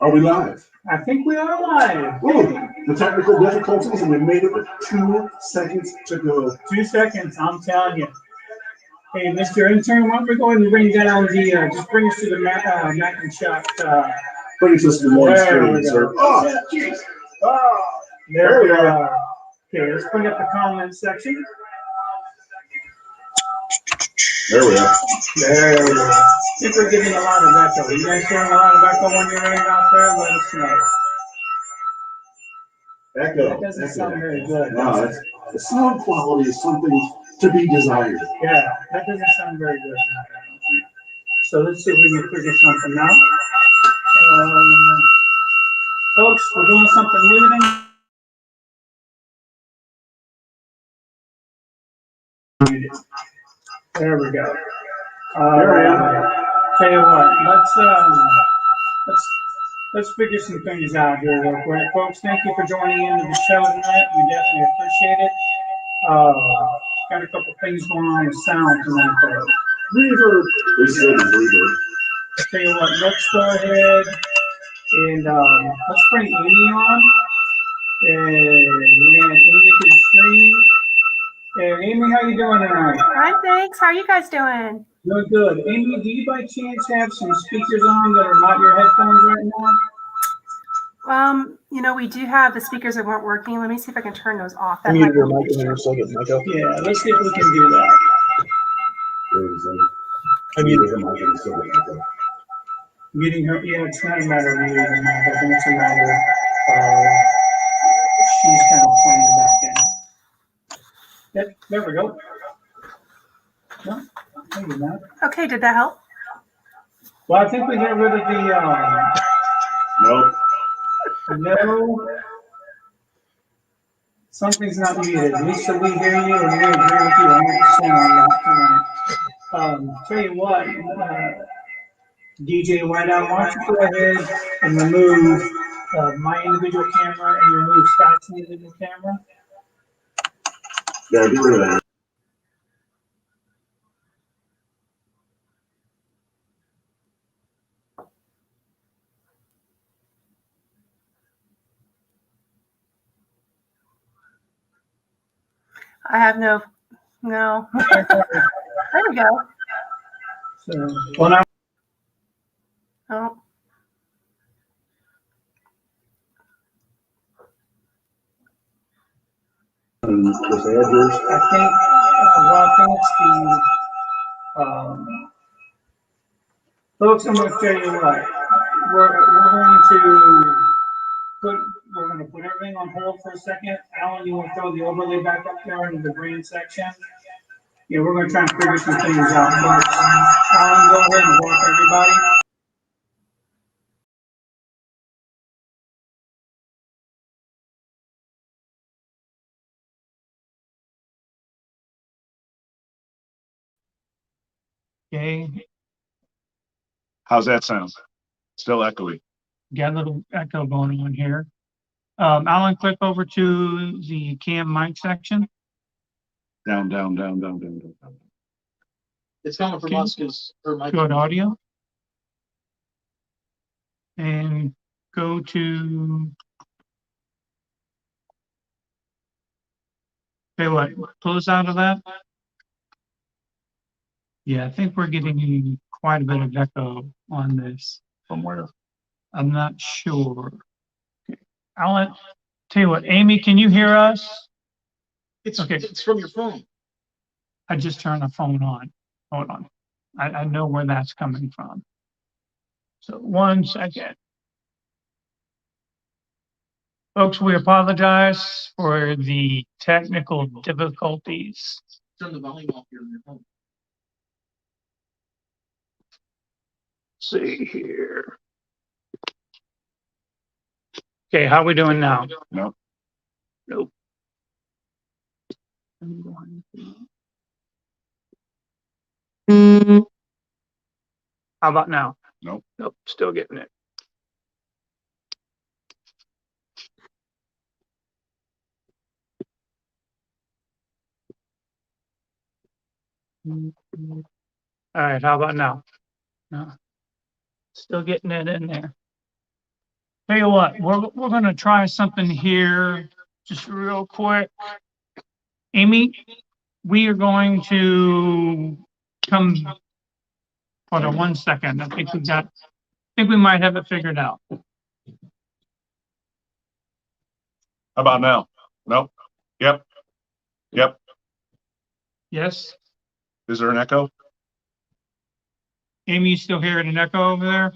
Are we live? I think we are live. Ooh, the technical difficulties, and we made it with 2 seconds to go. 2 seconds, I'm telling you. Hey, Mr. Intern, why don't we go ahead and bring down the, just bring us to the Mac and Shop. Bring it to us in the morning screen, sir. Oh, jeez. Oh, there we are. Okay, let's bring up the comment section. There we are. There we go. I think we're getting a lot of echo. You guys hearing a lot of echo on your end out there? Let us know. Echo. That doesn't sound very good. No, the sound quality is something to be desired. Yeah, that doesn't sound very good. So let's see if we can figure something out. Folks, we're doing something new today. There we go. There we are. Tell you what, let's figure some things out here real quick, folks. Thank you for joining into the show tonight. We definitely appreciate it. Got a couple things going on with sound tonight, though. Reverb. We still need reverb. Tell you what, let's go ahead and let's bring Amy on. And we're gonna add Amy to the stream. And Amy, how you doing tonight? Hi, thanks. How are you guys doing? Doing good. Amy, do you by chance have some speakers on that are not your headphones right now? We do have the speakers that weren't working. Let me see if I can turn those off. That You might need your be an mic in issue. there so I get the mic up. Yeah, let's see if we can do that. I need Muting her, yeah, it's not a matter of muting her. I think it's a matter of she's kind of playing back in. Yep, there we go. No, maybe not. Okay, did that help? Well, I think we got rid of the, Nope. no. Something's not muted. Lisa, we hear you and we agree with you 100% on that tonight. Tell you what, DJ Whiteout, why don't you go ahead and remove my individual camera and remove Scott's individual camera? Yeah, get rid of that. I have no. There we go. So, well, now, Oh, With Andrews. I think, I think it's folks, I'm going to tell you what, we're going to put everything on hold for a second. Alan, you want to throw the overlay back up there into the green section? Yeah, we're going to try and figure some things out. But, Alan, go ahead and walk everybody. Okay, How's that sound? Still echoey. got a little echo going on here. Alan, click over to the cam mic section. Down, down, down, down, down, down, down. It's coming from us because her mic. Go to audio. And go to. Okay, what? Close out of that. Yeah, I think we're getting quite a bit of echo on this. From where? I'm not sure. Okay. Alan, tell you what, Amy, can you hear us? Okay. It's from your phone. I just turned the phone on. Hold on. I know where that's coming from. So 1 second. Folks, we apologize for the technical difficulties. Turn the volume off here on your phone. See here. Okay, how we doing now? No. Nope. How about now? Nope. Nope, still getting it. All right, how about now? No. Still getting it in there. Tell you what, we're gonna try something here, just real quick. Amy, we are going to come. Hold on 1 second. I think we might have it figured out. How about now? Nope. Yep. Yep. Yes? Is there an echo? Amy, you still hearing an echo over there?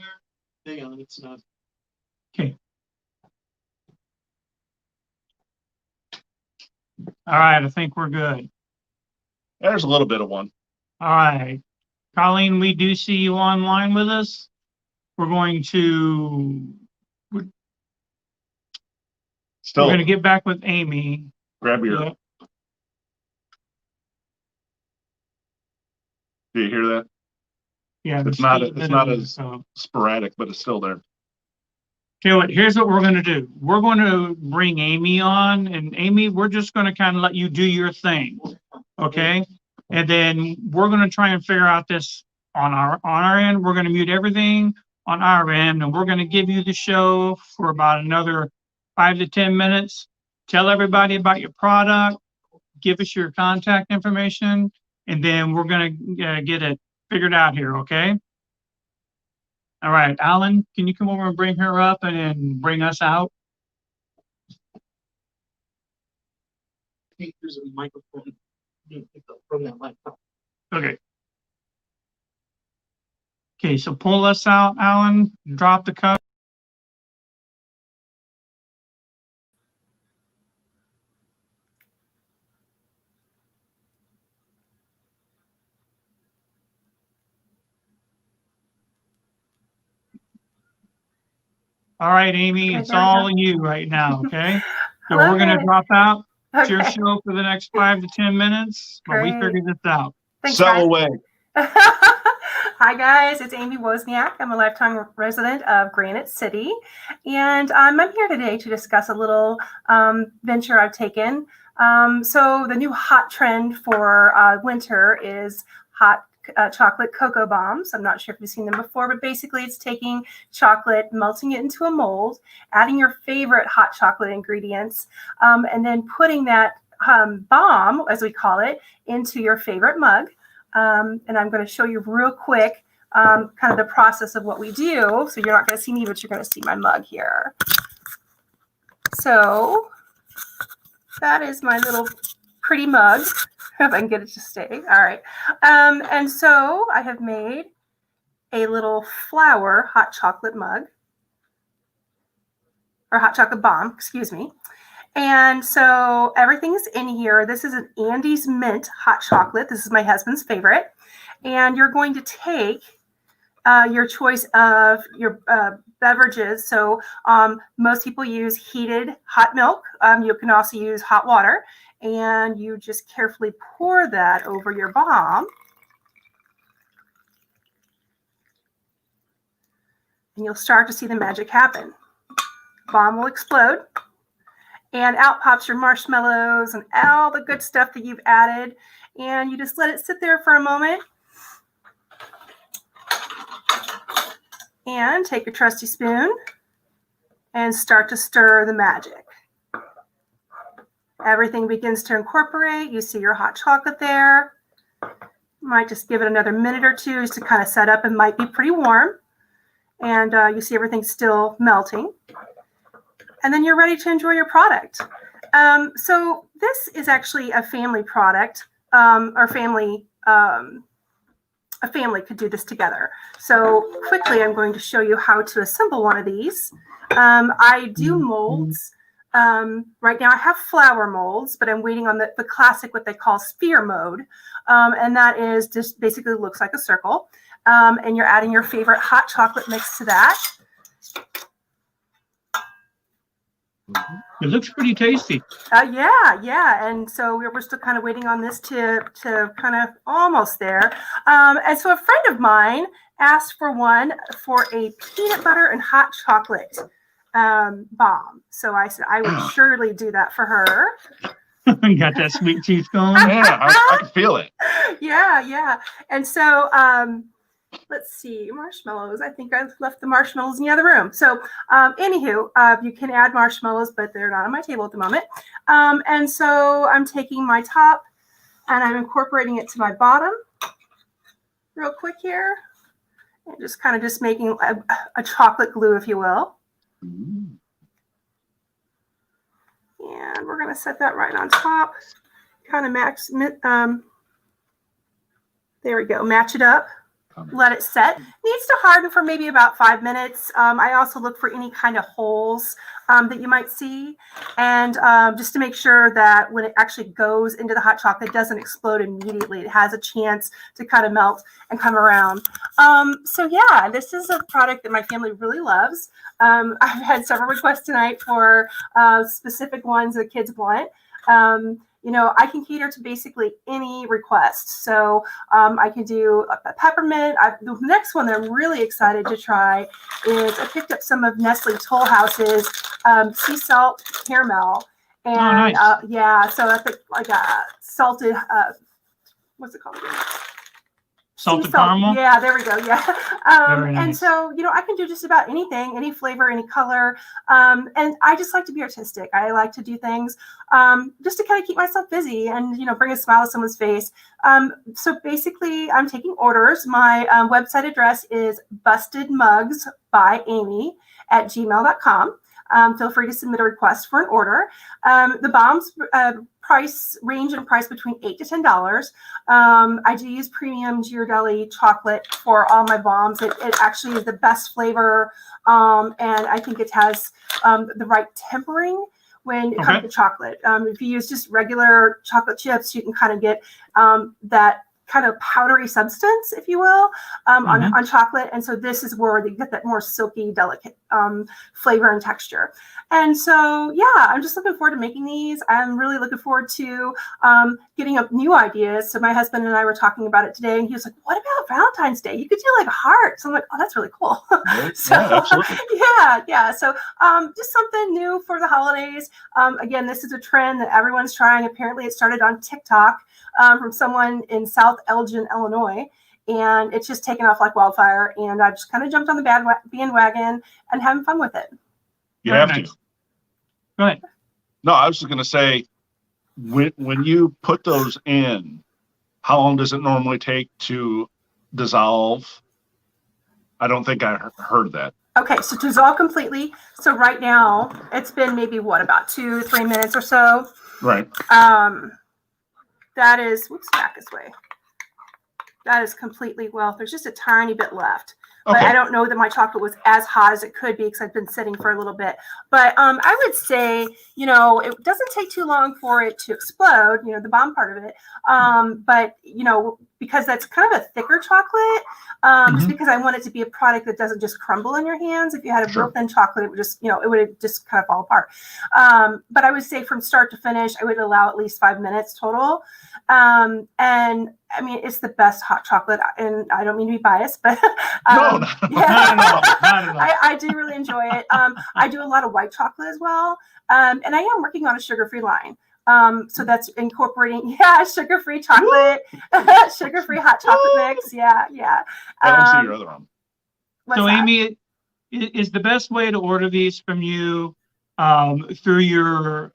Hang on, it's not. Okay. All right, I think we're good. There's a little bit of one. All right. Colleen, we do see you online with us. We're going to, we're Still, going to get back with Amy. grab your, do you hear that? Yeah. It's not as so. sporadic, but it's still there. Here's what we're going to do. We're going to bring Amy on, and Amy, we're just going to kind of let you do your thing. Okay. And then we're going to try and figure out this on our end. We're going to mute everything on our end, and we're going to give you the show for about another 5 to 10 minutes. Tell everybody about your product, give us your contact information, and then we're going to get it figured out here. Okay. All right, Alan, can you come over and bring her up and then bring us out? I think there's a microphone being picked up from that laptop. Okay. Okay, so pull us out, Alan, drop the cup. All right, Amy, Okay, it's there we all go. you right now, okay? So Hello, we're gonna guys. drop out. It's your Okay. show for the next 5 to 10 minutes, but we Great. figured this out. Thanks, Sell guys. away. Hi guys, it's Amy Wozniak. I'm a lifetime resident of Granite City, and I'm here today to discuss a little venture I've taken. So the new hot trend for winter is hot chocolate cocoa bombs. I'm not sure if you've seen them before, but basically it's taking chocolate, melting it into a mold, adding your favorite hot chocolate ingredients, and then putting that bomb, as we call it, into your favorite mug. And I'm going to show you real quick kind of the process of what we do. So you're not going to see me, but you're going to see my mug here. So that is my little pretty mug. If I can get it to stay. All right. And so I have made a little flower hot chocolate mug, or hot chocolate bomb, excuse me. And so everything's in here. This is an Andes mint hot chocolate. This is my husband's favorite. And you're going to take your choice of your beverages. So most people use heated hot milk. You can also use hot water. And you just carefully pour that over your bomb. And you'll start to see the magic happen. Bomb will explode. And out pops your marshmallows and all the good stuff that you've added. And you just let it sit there for a moment. And take your trusty spoon and start to stir the magic. Everything begins to incorporate. You see your hot chocolate there. Might just give it another minute or two just to kind of set up. It might be pretty warm. And you see everything still melting. And then you're ready to enjoy your product. So this is actually a family product. A family could do this together. So quickly, I'm going to show you how to assemble one of these. I do molds. Right now I have flower molds, but I'm waiting on the classic, what they call sphere mode. And that is just basically looks like a circle. And you're adding your favorite hot chocolate mix to that. It looks pretty tasty. Yeah. And so we're still kind of waiting on this to kind of almost there. And so a friend of mine asked for one for a peanut butter and hot chocolate bomb. So I said I would surely do that for her. Got that sweet tooth going. Yeah, I can feel it. Yeah. And so let's see, marshmallows. I think I left the marshmallows in the other room. So anywho, you can add marshmallows, but they're not on my table at the moment. And so I'm taking my top and I'm incorporating it to my bottom real quick here. And just kind of just making a chocolate glue, if you will. Mm. And we're going to set that right on top. Kind of there we go. Match it up. Let it set. Needs to harden for maybe about 5 minutes. I also look for any kind of holes that you might see. And just to make sure that when it actually goes into the hot chocolate, it doesn't explode immediately. It has a chance to kind of melt and come around. So yeah, this is a product that my family really loves. I've had several requests tonight for specific ones the kids want. You know, I can cater to basically any request. So I can do a peppermint. The next one that I'm really excited to try is I picked up some of Nestle Toll House's sea salt caramel. And nice. yeah, so I think like a salted, what's it called again? Salted Sea salt. caramel? Yeah, there we go. Yeah. Very And nice. so, you know, I can do just about anything, any flavor, any color. And I just like to be artistic. I like to do things just to kind of keep myself busy and, you know, bring a smile to someone's face. So basically, I'm taking orders. My website address is bustedmugsbyamy@gmail.com. Feel free to submit a request for an order. The bombs range in price between $8 to $10. I do use premium Ghirardelli chocolate for all my bombs. It actually is the best flavor, and I think it has the right tempering when it comes to chocolate. If you use just regular chocolate chips, you can kind of get that kind of powdery substance, if you will, on chocolate. And so this is where you get that more silky, delicate flavor and texture. And so, yeah, I'm just looking forward to making these. I'm really looking forward to getting up new ideas. So my husband and I were talking about it today, and he was like, what about Valentine's Day? You could do like hearts. I'm like, oh, that's really cool. So, Yeah, absolutely. yeah. So just something new for the holidays. Again, this is a trend that everyone's trying. Apparently it started on TikTok from someone in South Elgin, Illinois. And it's just taken off like wildfire. And I just kind of jumped on the bandwagon and having fun with it. You Very have nice. to. Go ahead. No, I was just going to say, when you put those in, how long does it normally take to dissolve? I don't think I heard that. Okay, so to dissolve completely. So right now, it's been maybe about 2 to 3 minutes or so. Right. That is, whoops, back this way. That is completely, well, there's just a tiny bit left. But Okay. I don't know that my chocolate was as hot as it could be because I've been sitting for a little bit. But I would say, you know, it doesn't take too long for it to explode, you know, the bomb part of it. But, you know, because that's kind of a thicker chocolate, just because I want it to be a product that doesn't just crumble in your hands. If you had a real thin chocolate, it would just, you know, it would just kind of fall apart. But I would say from start to finish, I would allow at least 5 minutes total. And I mean, it's the best hot chocolate, and I don't mean to be biased, but No, Not at all. I do really enjoy it. I do a lot of white chocolate as well, and I am working on a sugar-free line. So that's incorporating, sugar-free chocolate, sugar-free hot chocolate mix. Yeah. I don't see your other arm. What's So that? Amy, is the best way to order these from you through your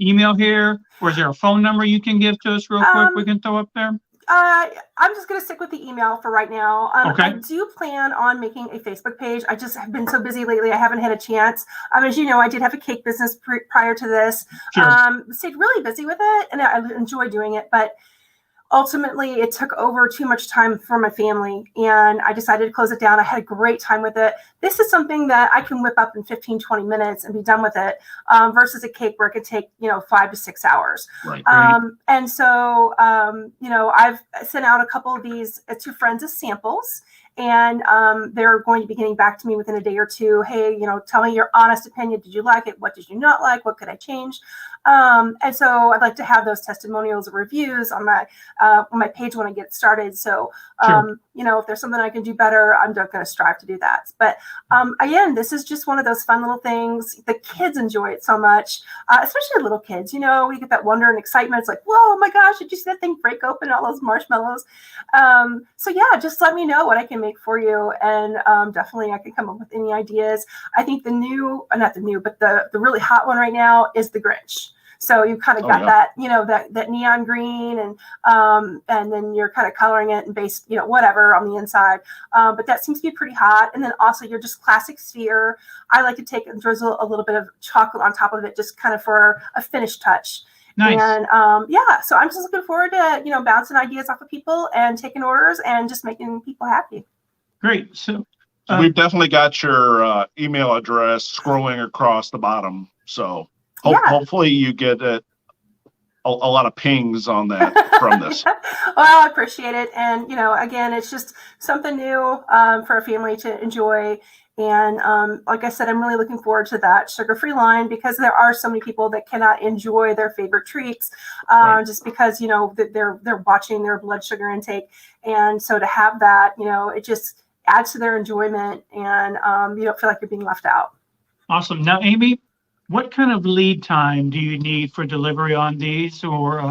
email here, or is there a phone number you can give to us real quick? We can throw up there. I'm just going to stick with the email for right now. Okay. I do plan on making a Facebook page. I just have been so busy lately. I haven't had a chance. As you know, I did have a cake business prior to this. Sure. Stayed really busy with it, and I enjoy doing it. But ultimately, it took over too much time for my family, and I decided to close it down. I had a great time with it. This is something that I can whip up in 15, 20 minutes and be done with it, versus a cake where it could take, 5 to 6 hours. Right. And so, I've sent out a couple of these to friends as samples. and they're going to be getting back to me within a day or two. Hey, tell me your honest opinion. Did you like it? What did you not like? What could I change? And so I'd like to have those testimonials or reviews on my page when I get started. So, if there's something I can do better, I'm going to strive to do that. But again, this is just one of those fun little things. The kids enjoy it so much, especially little kids. We get that wonder and excitement. It's like, whoa, my gosh, did you see that thing break open, all those marshmallows? So yeah, just let me know what I can make for you. And definitely I can come up with any ideas. I think the really hot one right now is the Grinch. So you kind of got that neon green, and then you're kind of coloring it and based, whatever on the inside. But that seems to be pretty hot. And then also your just classic sphere. I like to take and drizzle a little bit of chocolate on top of it, just kind of for a finish touch. Nice. And so I'm just looking forward to, bouncing ideas off of people and taking orders and just making people happy. Great. So We've definitely got your email address scrolling across the bottom. So hopefully you get a lot of pings on that from this. Well, I appreciate it. And, again, it's just something new for a family to enjoy. And like I said, I'm really looking forward to that sugar-free line, because there are so many people that cannot enjoy their favorite treats just because, they're watching their blood sugar intake. And so to have that, it just adds to their enjoyment, and you don't feel like you're being left out. awesome. Now, Amy, what kind of lead time do you need for delivery on these, or?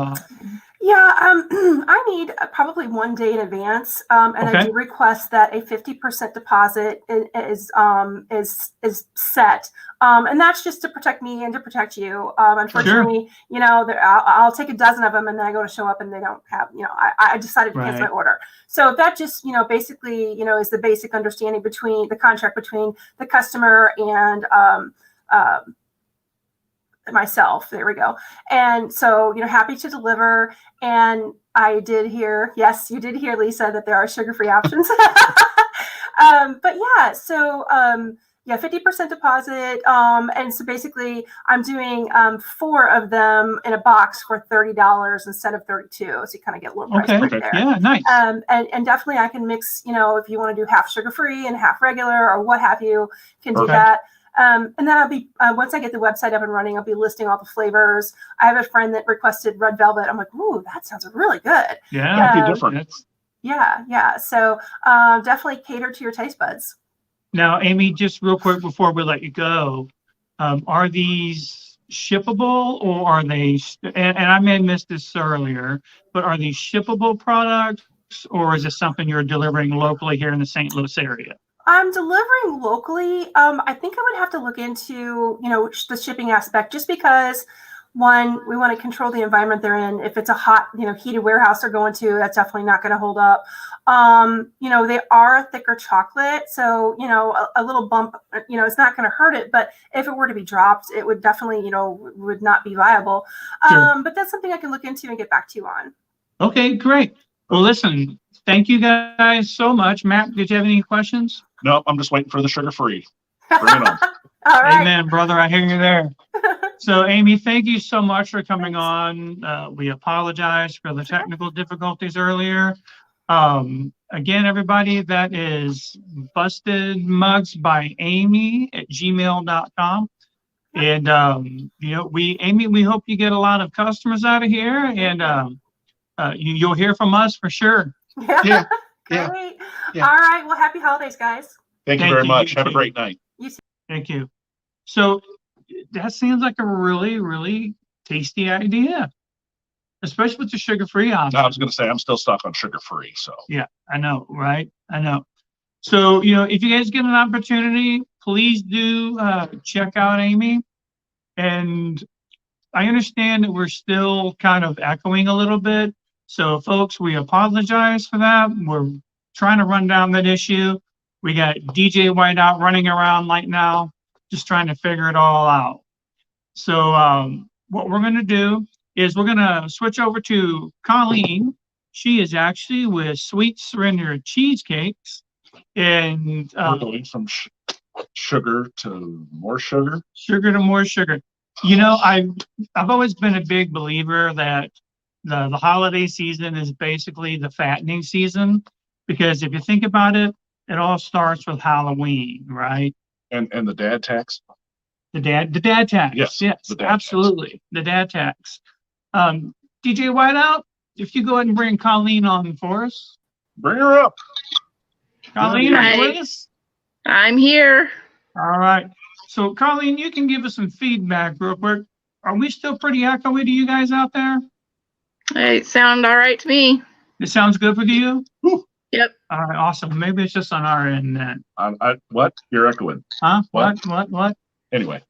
I need probably 1 day in advance, and I do request that a 50% deposit is set, and that's just to protect me and to protect you. Unfortunately, I'll take a dozen of them, and then I go to show up and they don't have, I decided to cancel my order. So that just, basically, is the basic understanding between the contract between the customer and myself. There we go. And so, happy to deliver. And I did hear, yes, you did hear, Lisa, that there are sugar-free options. But yeah, so 50% deposit. And so basically I'm doing 4 of them in a box for $30 instead of $32. So you kind of get a little price break there. Yeah, nice. And definitely I can mix, if you want to do half sugar-free and half regular or what have you, can do that. And then I'll be, once I get the website up and running, I'll be listing all the flavors. I have a friend that requested red velvet. I'm like, ooh, that sounds really good. Yeah, might be different. Yeah. So definitely cater to your taste buds. Now, Amy, just real quick before we let you go, are these shippable, or are they, and I may have missed this earlier, but are these shippable products, or is this something you're delivering locally here in the St. Louis area? I'm delivering locally. I think I would have to look into, the shipping aspect, just because, one, we want to control the environment they're in. If it's a hot, heated warehouse they're going to, that's definitely not going to hold up. They are a thicker chocolate. So, a little bump, it's not going to hurt it. But if it were to be dropped, it would definitely, would not be viable. Sure. But that's something I can look into and get back to you on. Okay, great. Well, listen, thank you guys so much. Matt, did you have any questions? Nope, I'm just waiting for the sugar-free. Bring it on. All right. Amen, brother. I hear you there. So, Amy, thank you so much for coming on. We apologize for the technical difficulties earlier. Again, everybody, that is bustedmugsbyamy@gmail.com. And, we hope you get a lot of customers out of here, and you'll hear from us for sure. Yeah. Great. Yeah. All right. Well, happy holidays, guys. Thank you very much. Have a great night. Thank you. So that seems like a really, really tasty idea, especially with the sugar-free option. I was going to say, I'm still stuck on sugar-free. So Yeah, I know, right? I know. So, if you guys get an opportunity, please do check out Amy. And I understand that we're still kind of echoing a little bit. So, folks, we apologize for that. We're trying to run down that issue. We got DJ Whiteout running around right now, just trying to figure it all out. So what we're going to do is we're going to switch over to Colleen. She is actually with Sweet Surrender Cheesecakes. And we're going from sugar to more sugar. Sugar to more sugar. I've always been a big believer that the holiday season is basically the fattening season, because if you think about it, it all starts with Halloween, right? And the dad tax. The dad tax. Yes, Yes, the dad tax. absolutely. The dad tax. DJ Whiteout, if you go ahead and bring Colleen on for us. Bring her up. Colleen, are you Hi. with us? I'm here. All right. So Colleen, you can give us some feedback real quick. Are we still pretty echoey to you guys out there? It sound all right to me. It sounds good with you? Yep. All right, awesome. Maybe it's just on our end then. What? You're echoing. Huh? What? What? Anyway,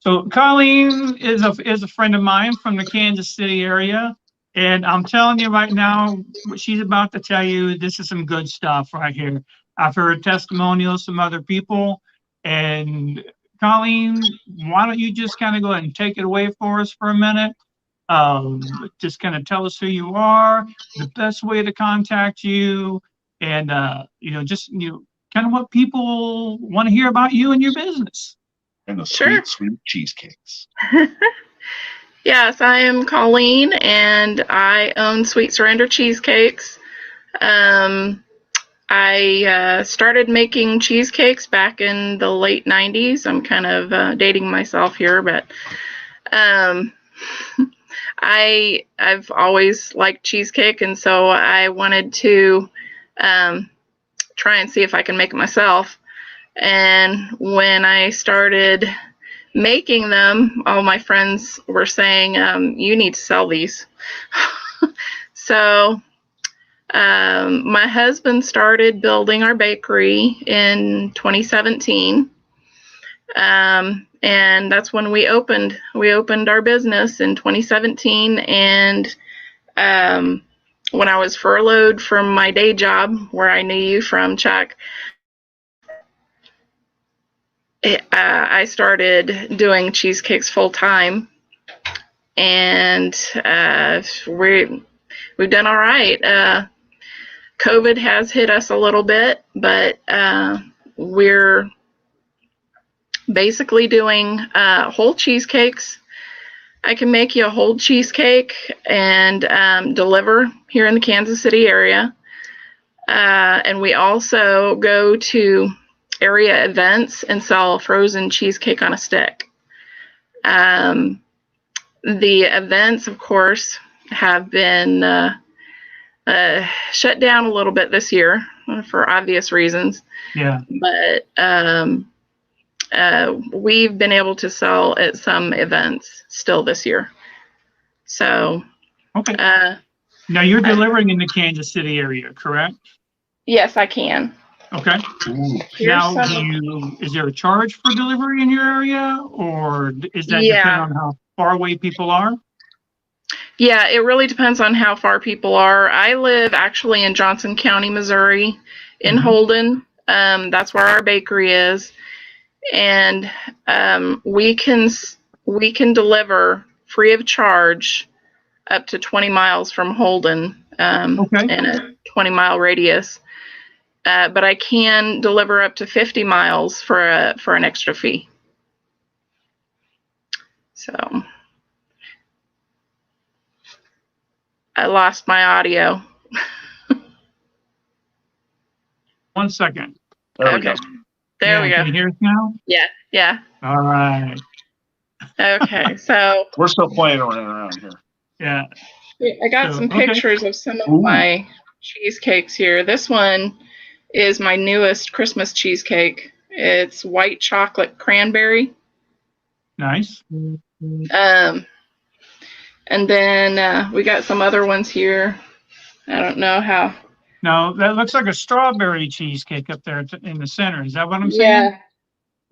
So Colleen is a friend of mine from the Kansas City area. And I'm telling you right now, what she's about to tell you, this is some good stuff right here. I've heard testimonials from other people. And Colleen, why don't you just kind of go ahead and take it away for us for a minute? Just kind of tell us who you are, the best way to contact you, and just kind of what people want to hear about you and your business. and the Sure. sweet cheesecakes. Yes, I am Colleen, and I own Sweet Surrender Cheesecakes. I started making cheesecakes back in the late 90s. I'm kind of dating myself here, but I've always liked cheesecake, and so I wanted to try and see if I can make it myself. And when I started making them, all my friends were saying, you need to sell these. So my husband started building our bakery in 2017. And that's when we opened our business in 2017. And when I was furloughed from my day job, where I knew you from, Chuck, I started doing cheesecakes full time, and we've done all right. COVID has hit us a little bit, but we're basically doing whole cheesecakes. I can make you a whole cheesecake and deliver here in the Kansas City area. And we also go to area events and sell frozen cheesecake on a stick. The events, of course, have been shut down a little bit this year for obvious reasons. Yeah. But we've been able to sell at some events still this year. So, Okay. Now you're delivering in the Kansas City area, correct? yes, I can. Okay. Ooh. Here's Now, some- is there a charge for delivery in your area, or is that Yeah. depend on how far away people are? Yeah, it really depends on how far people are. I live actually in Johnson County, Missouri, in Mhm. Holden. That's where our bakery is, and we can deliver free of charge up to 20 miles from Holden, Okay. in a 20-mile radius. But I can deliver up to 50 miles for an extra fee. So I lost my audio. 1 second. There we Okay. go. There we Can go. you hear us now? Yeah. All right. Okay. So We're still playing around here. Yeah. I got So, some okay. pictures of some of Ooh. my cheesecakes here. This one is my newest Christmas cheesecake. It's white chocolate cranberry. Nice. And then we got some other ones here. I don't know how. Now that looks like a strawberry cheesecake up there in the center. Is that what I'm saying? Yeah.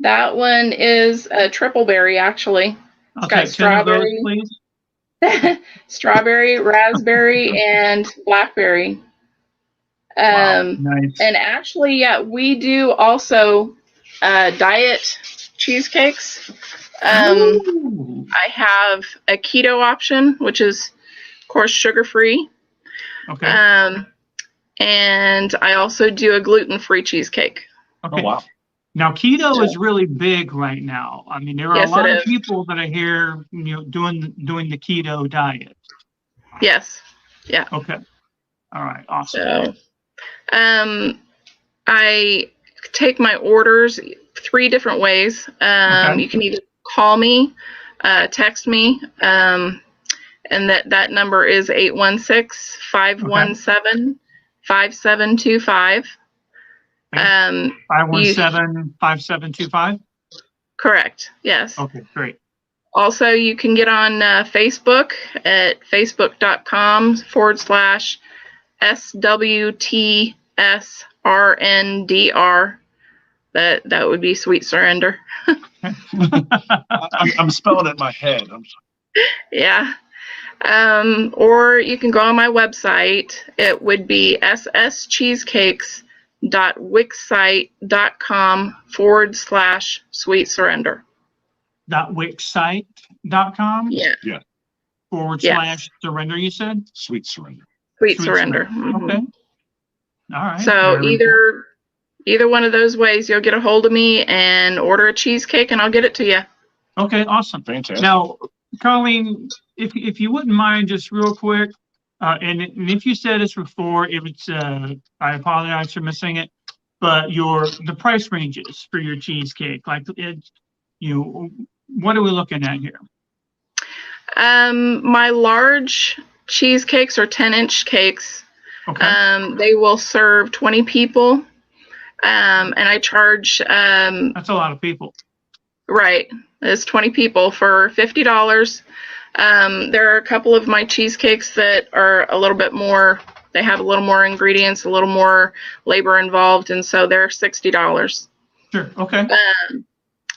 That one is a triple berry, actually. I'll got take 10 of those, strawberry. please. Strawberry, raspberry, and blackberry. Wow, nice. And actually, yeah, we do also diet cheesecakes. Ooh. I have a keto option, which is, of course, sugar-free. Okay. And I also do a gluten-free cheesecake. Okay. Oh, wow. Now keto is really big right now. I mean, there are Yes, a lot it of is. people that are here, doing the keto diet. Yes. Okay. All right. Awesome. So, I take my orders 3 different ways. Okay. You can either call me, text me, and that number is 816-517-5725. 517-5725. Correct. Yes. Okay, great. Also, you can get on Facebook at facebook.com/SWTSRNDR. That would be Sweet Surrender. I'm spelling it in my head. Yeah. Or you can go on my website. It would be sscheekcakes.wixsite.com/Sweet Surrender. .wixsite.com Yeah. / surrender, you said? Sweet Surrender. Sweet Surrender. Mhm. Okay. All right. So Very cool. either one of those ways, you'll get a hold of me and order a cheesecake, and I'll get it to you. Okay, awesome. Fantastic. Now, Colleen, if you wouldn't mind, just real quick, and if you said this before, if it's I apologize for missing it, but the price ranges for your cheesecake, like what are we looking at here? My large cheesecakes are 10-inch cakes. Okay, They will serve 20 people. And I charge, that's a lot of people. right, it's 20 people for $50. There are a couple of my cheesecakes that are a little bit more, they have a little more ingredients, a little more labor involved, and so they're $60. Sure. Okay.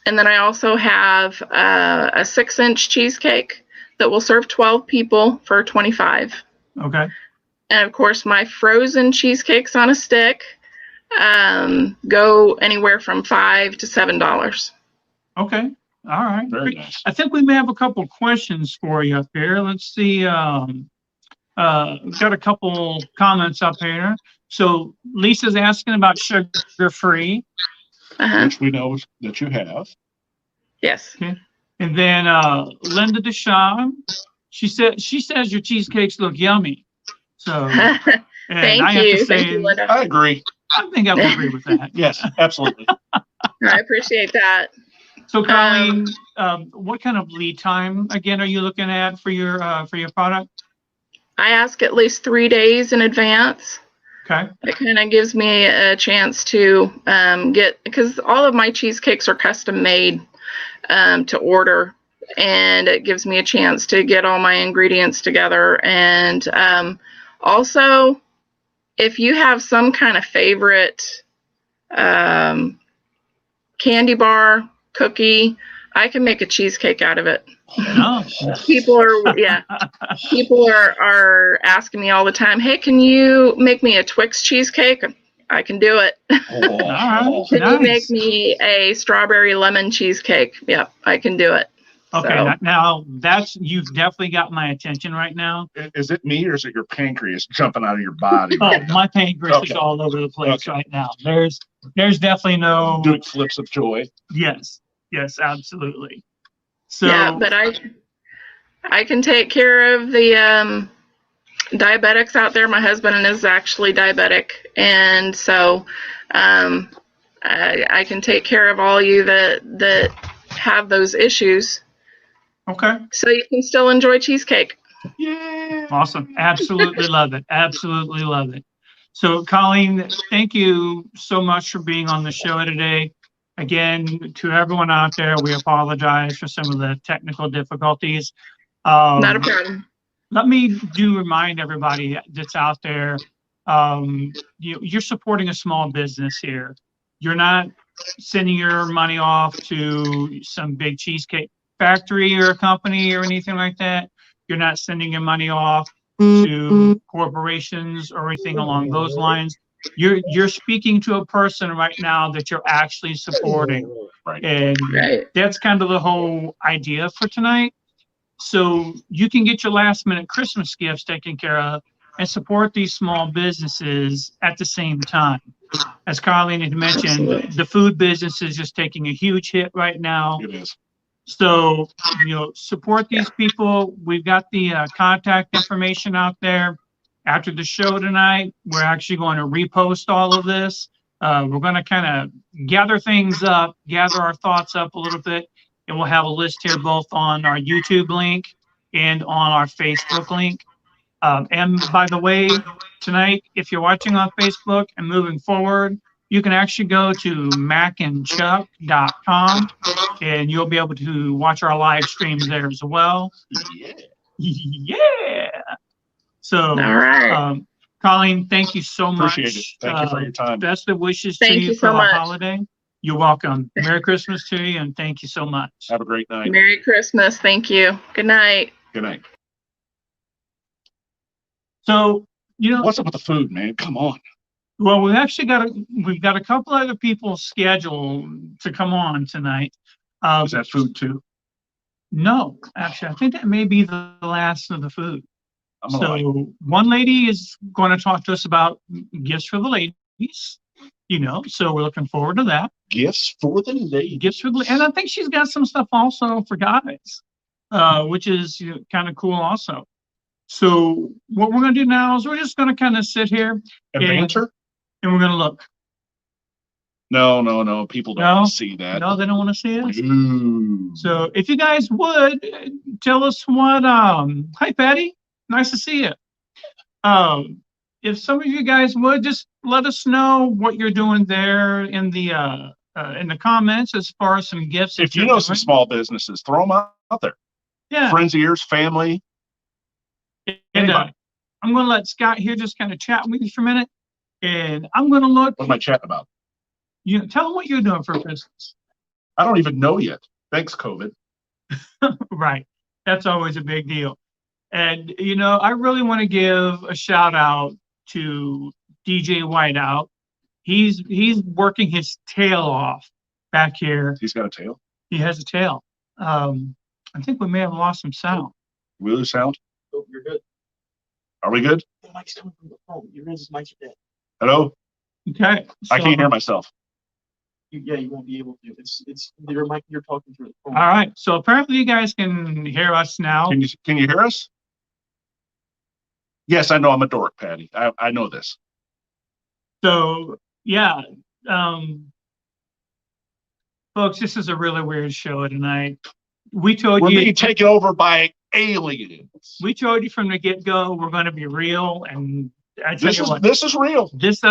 And then I also have a 6-inch cheesecake that will serve 12 people for $25. Okay. And of course, my frozen cheesecakes on a stick go anywhere from $5 to $7. Okay. All right. Very nice. I think we may have a couple questions for you up here. Let's see. We've got a couple comments up here. So Lisa's asking about sugar-free. Which we know that you have. Yes. And then Linda Deshawn, she says your cheesecakes look yummy. So and Thank I have you. to say, Thank you, Linda. I agree. I think I would agree with that. Yes, absolutely. I appreciate that. So Colleen, what kind of lead time again are you looking at for your product? I ask at least 3 days in advance. Okay. It kind of gives me a chance to because all of my cheesecakes are custom made to order, and it gives me a chance to get all my ingredients together. And also, if you have some kind of favorite candy bar, cookie, I can make a cheesecake out of it. Oh. People are asking me all the time, hey, can you make me a Twix cheesecake? I can do it. Oh, All right. Can you Nice. make me a strawberry lemon cheesecake? Yep, I can do it. Okay. So, Now you've definitely got my attention right now. is it me or is it your pancreas jumping out of your body? Oh, my pancreas is Okay. all over the place Okay. right now. There's definitely no. Doing flips of joy. Yes, absolutely. So yeah, but I can take care of the diabetics out there. My husband is actually diabetic, and so I can take care of all you that have those issues, okay, so you can still enjoy cheesecake. Yeah. awesome. Absolutely love it. Absolutely love it. So Colleen, thank you so much for being on the show today. Again, to everyone out there, we apologize for some of the technical difficulties. Not a problem. Let me remind everybody that's out there, you're supporting a small business here. You're not sending your money off to some big cheesecake factory or a company or anything like that. You're not sending your money off to corporations or anything along those lines. You're speaking to a person right now that you're actually supporting. Right. And Right. that's kind of the whole idea for tonight. So you can get your last minute Christmas gifts taken care of and support these small businesses at the same time. As Colleen had mentioned, Absolutely. the food business is just taking a huge hit right now. It is. So, support these people. We've got the contact information out there. After the show tonight, we're actually going to repost all of this We're going to kind of gather things up, gather our thoughts up a little bit, and we'll have a list here both on our YouTube link and on our Facebook link. And by the way, tonight, if you're watching on Facebook and moving forward, you can actually go to macandchuck.com and you'll be able to watch our live streams there as well. Yeah. Yeah. So, All right. Colleen, thank you so much. Appreciate it. Thank you for your time. Best of wishes to Thank you you for so the much. holiday. You're welcome. Merry Christmas to you, and thank you so much. Have a great night. Merry Christmas. Thank you. Good night. Good night. So, you know, What's up with the food, man? Come on. well, we've got a couple other people scheduled to come on tonight. Is that food too? No, actually, I think that may be the last of the food. I'm gonna like, So one lady is going to talk to us about gifts for the ladies, you know, so we're looking forward to that. gifts for the ladies. Gifts for the, and I think she's got some stuff also for guys, which is, you know, kind of cool also. So what we're going to do now is we're just going to kind of sit here And banter? and we're going to look. No. People don't No? want to see that. No, they don't want to see us. Ooh. So if you guys would tell us what, hi Patty, nice to see you. If some of you guys would just let us know what you're doing there in the comments as far as some gifts. that If you you're know some doing. small businesses, throw them out there. Yeah. Friends of yours, family. And, Anybody. I'm going to let Scott here just kind of chat with you for a minute, and I'm going to look. What am I chatting about? You know, tell them what you're doing for Christmas. I don't even know yet. Thanks, COVID. Right. That's always a big deal. And, you know, I really want to give a shout out to DJ Whiteout. He's working his tail off back here. He's got a tail. He has a tail. I think we may have lost some sound. We lose sound? Oh, you're good. Are we good? The mic's coming from the phone. Your guys' mics are dead. Hello? Okay. I can't hear myself. Yeah, you won't be able to. It's your mic. You're talking through the phone. All right. So apparently you guys can hear us now. Can you hear us? Yes, I know I'm a dork, Patty. I know this. So yeah, folks, this is a really weird show tonight. We told We're you. being taken over by aliens. We told you from the get-go we're going to be real, and I tell you what, This is real. this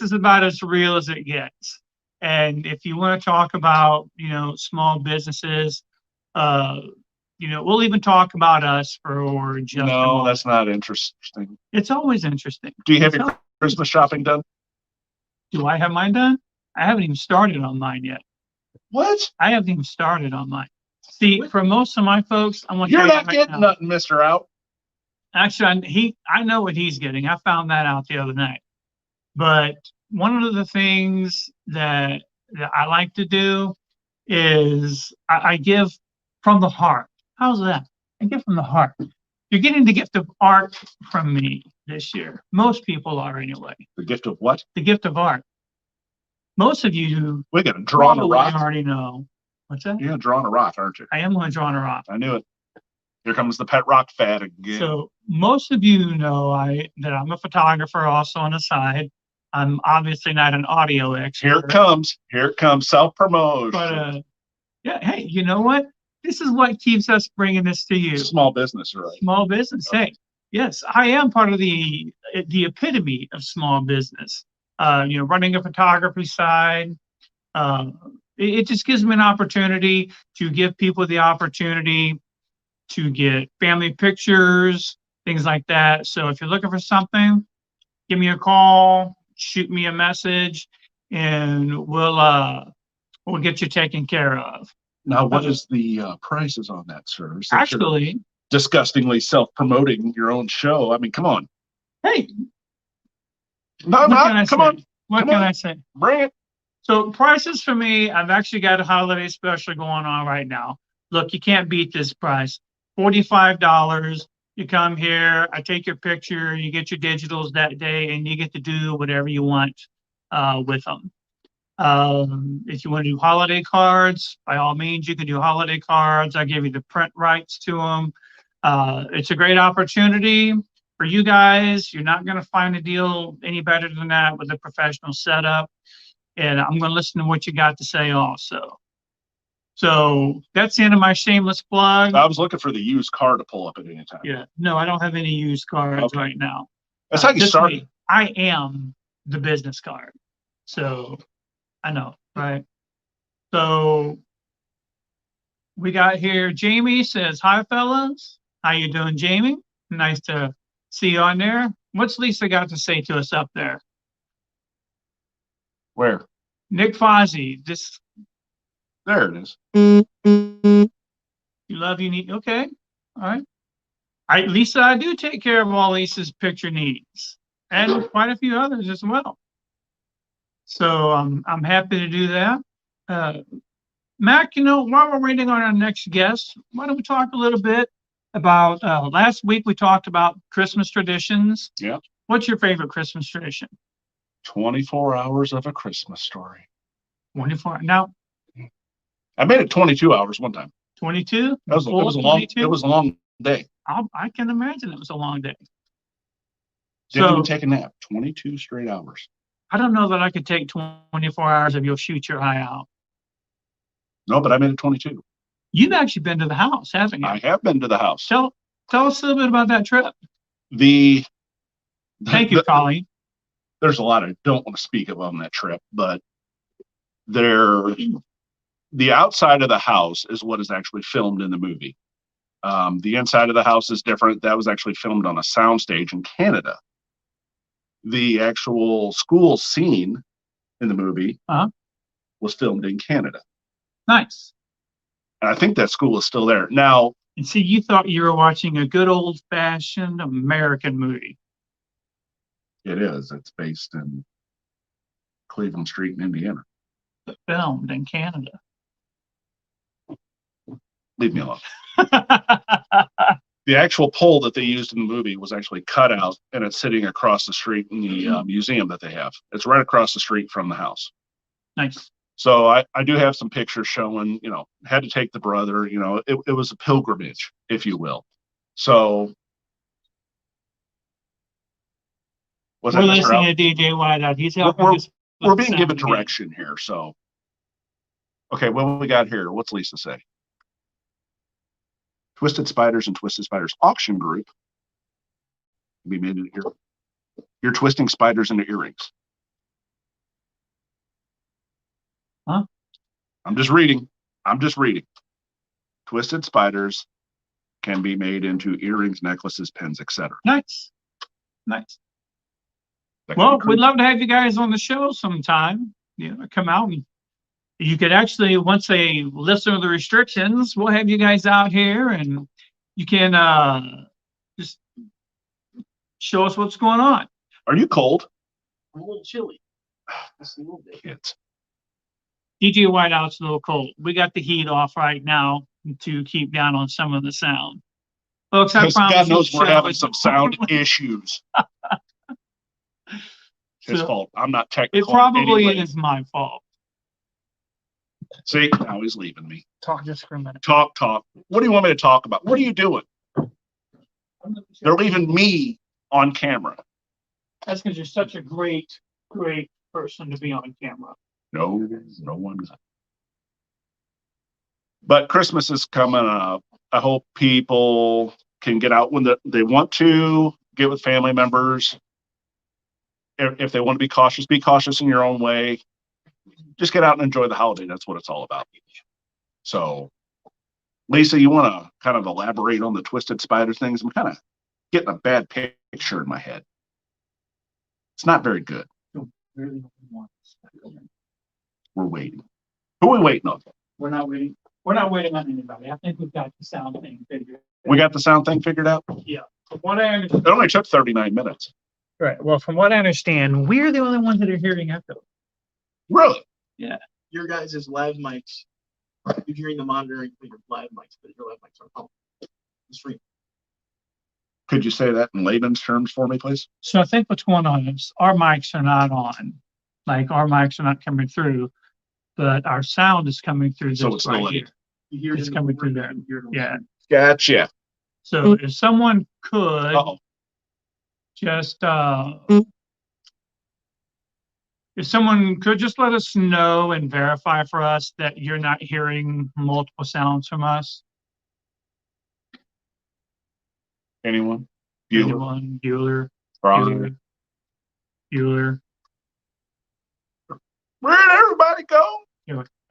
is about as real as it gets. And if you want to talk about, you know, small businesses, you know, we'll even talk about us for just a No, moment. that's not interesting. It's always interesting. Do you have your Christmas shopping done? Do I have mine done? I haven't even started on mine yet. What? I haven't even started on mine. See, for most of my folks, I want to You're tell you not right getting now, nothing, Mr. Out. actually, I know what he's getting. I found that out the other night. But one of the things that I like to do is I give from the heart. How's that? I give from the heart. You're getting the gift of art from me this year. Most people are anyway. The gift of what? The gift of art. Most of you We got to draw on a probably rock. already know. What's that? You're drawing a rock, aren't you? I am going to draw on a rock. I knew it. Here comes the pet rock fad again. So most of you know that I'm a photographer also on the side. I'm obviously not an audio expert. Here it comes. Here it comes. Self-promotion. But yeah, hey, you know what? This is what keeps us bringing this to you. Small business, right? Small business. Hey, yes, I am part of the epitome of small business. You know, running a photography side. It just gives me an opportunity to give people the opportunity to get family pictures, things like that. So if you're looking for something, give me a call, shoot me a message, and we'll get you taken care of. Now, what is the prices on that, sir? Since you're Actually, disgustingly self-promoting your own show. I mean, come on. hey, No, what can I come say? on. What Come can on. I say? Bring it. So prices for me, I've actually got a holiday special going on right now. Look, you can't beat this price. $45. You come here, I take your picture, you get your digitals that day, and you get to do whatever you want with them. If you want to do holiday cards, by all means, you can do holiday cards. I give you the print rights to them. It's a great opportunity for you guys, you're not gonna find a deal any better than that with a professional setup. And I'm gonna listen to what you got to say also. So that's the end of my shameless plug. I was looking for the used car to pull up at any time. Yeah, no, I don't have any used cards Okay. right now. That's how you This start. way, I am the business card. So I know, right? So we got here, Jamie says, hi fellas. How you doing, Jamie? Nice to see you on there. What's Lisa got to say to us up there? Where? Nick Fozzie, this, There it is. you love, you need, okay, all right. Lisa, I do take care of all Lisa's picture needs and quite a few others as well. So I'm happy to do that. Mac, you know, while we're waiting on our next guest, why don't we talk a little bit about, last week we talked about Christmas traditions. Yeah. What's your favorite Christmas tradition? 24 hours of a Christmas story. 24, now I made it 22 hours one time. 22? It was a long day. I can imagine it was a long day. Didn't So even take a nap. 22 straight hours. I don't know that I could take 24 hours if you'll shoot your eye out. No, but I made it 22. You've actually been to the house, haven't you? I have been to the house. Tell us a little bit about that trip. Thank you, Colleen. There's a lot I don't want to speak of on that trip, but the outside of the house is what is actually filmed in the movie. The inside of the house is different. That was actually filmed on a soundstage in Canada. The actual school scene in the movie was filmed in Canada. Nice. And I think that school is still there. Now, And see, you thought you were watching a good old fashioned American movie. it is. It's based in Cleveland Street in Indiana. But filmed in Canada. Leave me alone. The actual pole that they used in the movie was actually cut out, and it's sitting across the street in the museum that they have. It's right across the street from the house. Nice. So I do have some pictures showing, you know, had to take the brother, you know, it was a pilgrimage, if you will. So was We're that Mr. listening Al? to DJ Whiteout. He's helping us. with We're the being given sound again. direction here, so. Okay, what we got here? What's Lisa say? Twisted Spiders and Twisted Spiders Auction Group. We made it here. You're twisting spiders into earrings. Huh? I'm just reading. Twisted spiders can be made into earrings, necklaces, pins, etc. Nice. Nice. Well, we'd love to have you guys on the show sometime. You know, come out and you could actually, once they listen to the restrictions, we'll have you guys out here and you can just show us what's going on. Are you cold? I'm a little chilly. Just a little bit. Kids. DJ Whiteout's a little cold. We got the heat off right now to keep down on some of the sound. Folks, I Because promise God you knows the we're show having is- some sound issues. His So, fault. I'm not It technical. probably anyway. is my fault. See, now he's leaving me. Talk just for a minute. Talk. What do you want me to talk about? What are you doing? They're leaving me on camera. That's because you're such a great person to be on camera. No one's. But Christmas is coming up. I hope people can get out when they want to, get with family members. If they want to be cautious in your own way. Just get out and enjoy the holiday. That's what it's all about. So, Lisa, you want to kind of elaborate on the Twisted Spider things? I'm kind of getting a bad picture in my head. It's not very good. Really don't want this. We're waiting. Who are we waiting on? We're not waiting. We're not waiting on anybody. I think we've got the sound thing figured. We got the sound thing figured out? From what I understand. It only took 39 minutes. Right. Well, from what I understand, we're the only ones that are hearing echo. Really? Your guys' live mics, you're hearing the monitoring for your live mics, but your live mics aren't on the stream. Could you say that in layman's terms for me, please? So I think what's going on is our mics are not on. Like our mics are not coming through, but our sound is coming through So this it's right delayed. here. You hear it It's in the coming through recording, there. you hear it on the Yeah. stream. Gotcha. So if someone could Uh-oh. just, if someone could just let us know and verify for us that you're not hearing multiple sounds from us. Anyone? Bueller, Anyone? Bueller. Bronner. Bueller. Where'd everybody go?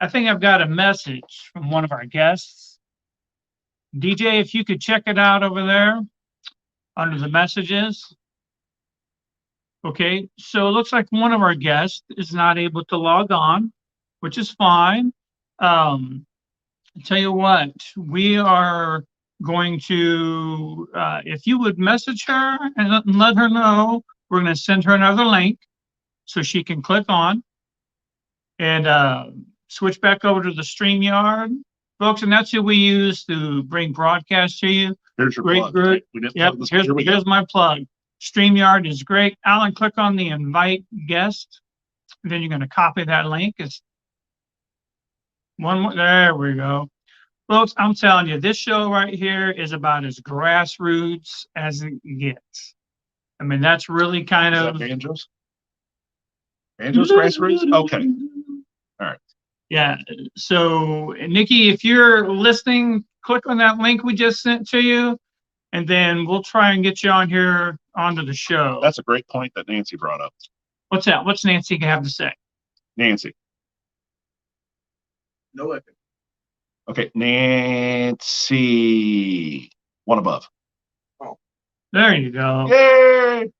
I think I've got a message from one of our guests. DJ, if you could check it out over there under the messages. Okay, so it looks like one of our guests is not able to log on, which is fine. I'll tell you what, we are going to, if you would message her and let her know, we're going to send her another link so she can click on and switch back over to the StreamYard, folks, and that's who we use to bring broadcast to you. Here's your Great plug. group. We didn't Yep, plug this. Here we go. here's my plug. StreamYard is great. Alan, click on the invite guest. Then you're going to copy that link. It's one more. There we go. Folks, I'm telling you, this show right here is about as grassroots as it gets. I mean, that's really kind Is of. that banjos? Banjos grassroots? Okay. All right. Yeah. So, Nikki, if you're listening, click on that link we just sent to you, and then we'll try and get you on here onto the show. That's a great point that Nancy brought up. What's that? What's Nancy have to say? Nancy. No echo. Okay, Nancy. One above. There you go. Yay!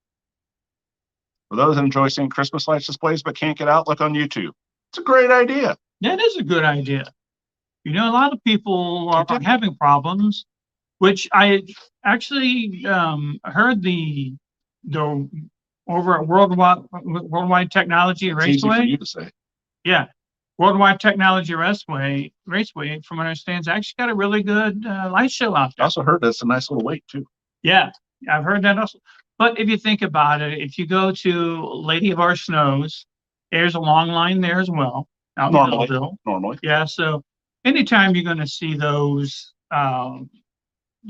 For those that enjoy seeing Christmas lights displays but can't get out, look on YouTube. It's a great idea. That is a good idea. You know, a lot of people are having problems, which I actually heard the over at Worldwide Technology It's easy for Raceway. you to say. Yeah, Worldwide Technology Raceway, from what I understand, has actually got a really good light show out I there. also heard that's a nice little weight too. Yeah, I've heard that also. But if you think about it, if you go to Lady of Our Snows, there's a long line there as well. Out in Normally. Belleville. Normally. Yeah, so anytime you're going to see those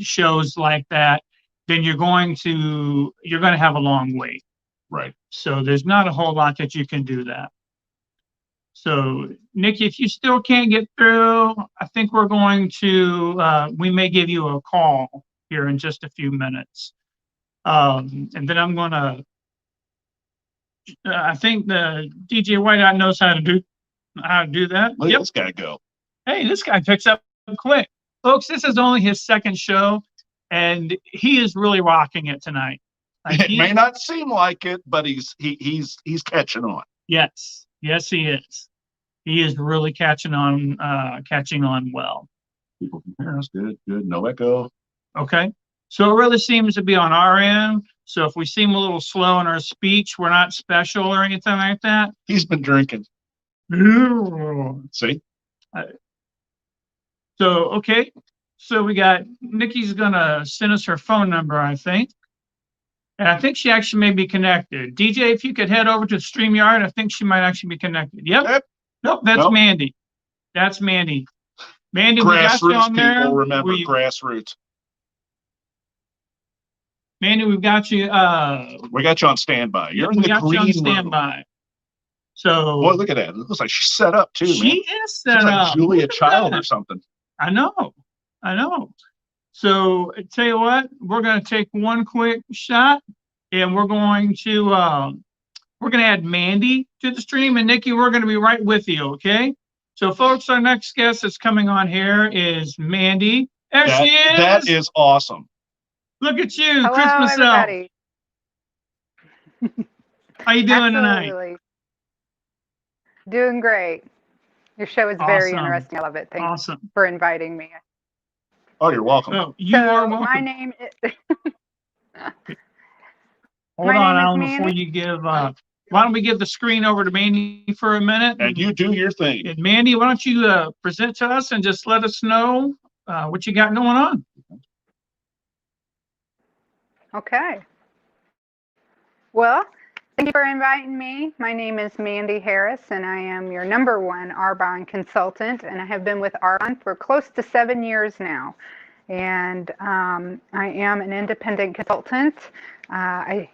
shows like that, then you're going to have a long wait. Right. So there's not a whole lot that you can do that. So Nikki, if you still can't get through, I think we're going to we may give you a call here in just a few minutes. And then I'm gonna I think the DJ Whiteout knows how to do that. Look at Yep. this guy go. Hey, this guy picks up quick. Folks, this is only his second show, and he is really rocking it tonight. Like, It may not seem like it, but he's catching on. yes, he is. He is really catching on well. People can hear us good. No echo. Okay. So it really seems to be on our end. So if we seem a little slow in our speech, we're not special or anything like that. He's been drinking. See? So, okay. So we got, Nikki's gonna send us her phone number, I think. And I think she actually may be connected. DJ, if you could head over to StreamYard, I think she might actually be connected. Yep. Nope, that's Nope. Mandy. That's Mandy. Mandy, we got you Grassroots on there. people remember We- grassroots. Mandy, we've got you, We got you on standby. You're in we the got you on green room. standby. So. Boy, look at that. It looks like she's set up too, man. She is set She's like up. Julia Look at Child that. or something. I know. So I tell you what, we're going to take one quick shot, and we're going to add Mandy to the stream, and Nikki, we're going to be right with you. Okay. So folks, our next guest that's coming on here is Mandy. There she is. That is awesome. Look at you, Hello, Christmas elf. everybody. How you doing tonight? Absolutely. Doing great. Your show is very Awesome. interesting. I love it. Thanks Awesome. for inviting me. Oh, you're welcome. Oh, you are welcome. My name is Hold my on, name is Alan, Mandy. before you give, why don't we give the screen over to Mandy for a minute? And you do your thing. And Mandy, why don't you present to us and just let us know what you got going on? Okay. Well, thank you for inviting me. My name is Mandy Harris, and I am your #1 Arbonne consultant, and I have been with Arbonne for close to 7 years now. And I am an independent consultant. I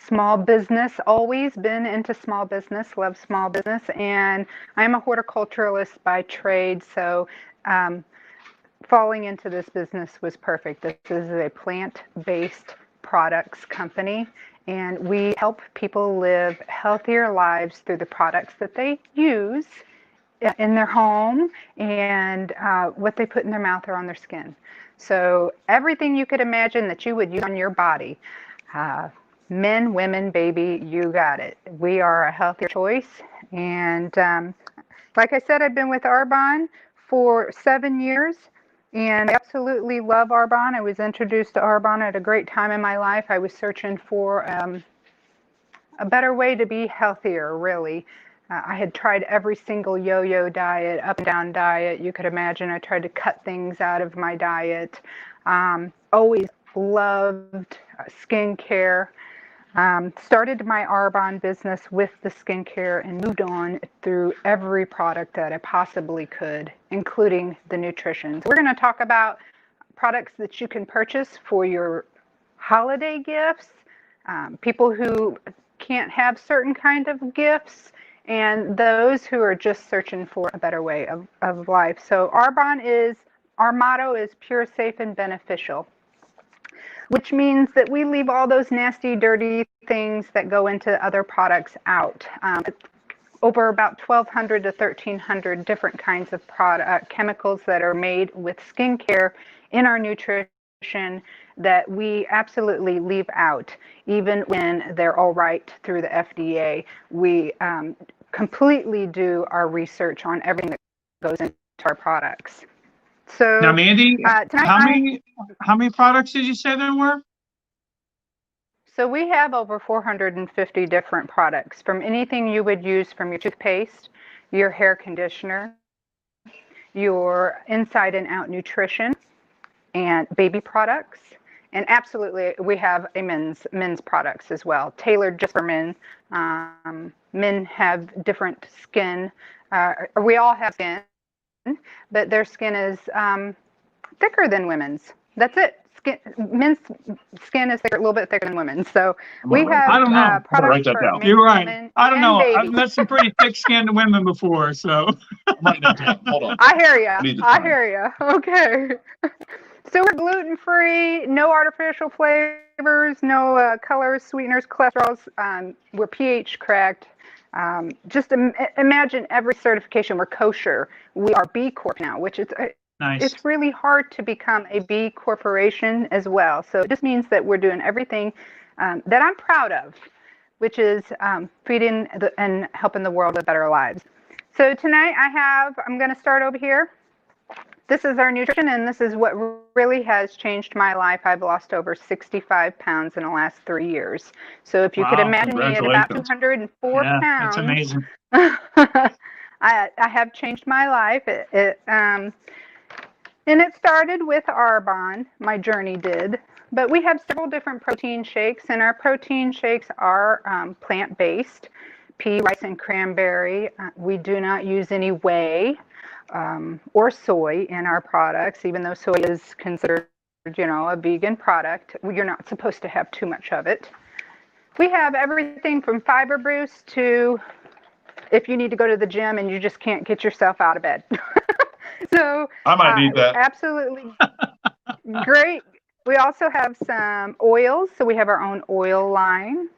small business, always been into small business, love small business, and I'm a horticulturalist by trade, so falling into this business was perfect. This is a plant-based products company, and we help people live healthier lives through the products that they use in their home and what they put in their mouth or on their skin. So everything you could imagine that you would use on your body, men, women, baby, you got it. We are a healthier choice. And like I said, I've been with Arbonne for 7 years, and I absolutely love Arbonne. I was introduced to Arbonne at a great time in my life. I was searching for a better way to be healthier, really. I had tried every single yo-yo diet, up and down diet you could imagine. I tried to cut things out of my diet. Always loved skincare. Started my Arbonne business with the skincare and moved on through every product that I possibly could, including the nutrition. So we're going to talk about products that you can purchase for your holiday gifts, people who can't have certain kind of gifts, and those who are just searching for a better way of life. So Arbonne is, our motto is pure, safe, and beneficial, which means that we leave all those nasty, dirty things that go into other products out. Over about 1,200 to 1,300 different kinds of chemicals that are made with skincare in our nutrition that we absolutely leave out, even when they're all right through the FDA. We completely do our research on everything that goes into our products. So Now, Mandy, tonight how many products did you say there were? So we have over 450 different products, from anything you would use from your toothpaste, your hair conditioner, your inside and out nutrition, and baby products. And absolutely, we have a men's products as well, tailored just for men. Men have different skin. We all have skin, but their skin is thicker than women's. That's it. Men's skin is a little bit thicker than women's. So we have I don't know. products that for down. men, You're right. women, I don't and know. babies. I've met some pretty thick-skinned women before, so. I'm writing that down. Hold on. I hear need you. the I time. hear you. Okay. So we're gluten-free, no artificial flavors, no colors, sweeteners, cholesterols. We're pH correct. Just imagine every certification. We're kosher. We are B Corp now, which is Nice. it's really hard to become a B corporation as well. So it just means that we're doing everything that I'm proud of, which is feeding and helping the world live better lives. So tonight I'm going to start over here. This is our nutrition, and this is what really has changed my life. I've lost over 65 pounds in the last 3 years. So if you could Wow, imagine me at about congratulations. 204 Yeah, pounds. that's amazing. I have changed my life. And it started with Arbonne, my journey did. But we have several different protein shakes, and our protein shakes are plant-based, pea, rice, and cranberry. We do not use any whey or soy in our products, even though soy is considered, a vegan product. You're not supposed to have too much of it. We have everything from fiber boost to if you need to go to the gym and you just can't get yourself out of bed. So I might need that. Absolutely great. We also have some oils. So we have our own oil line.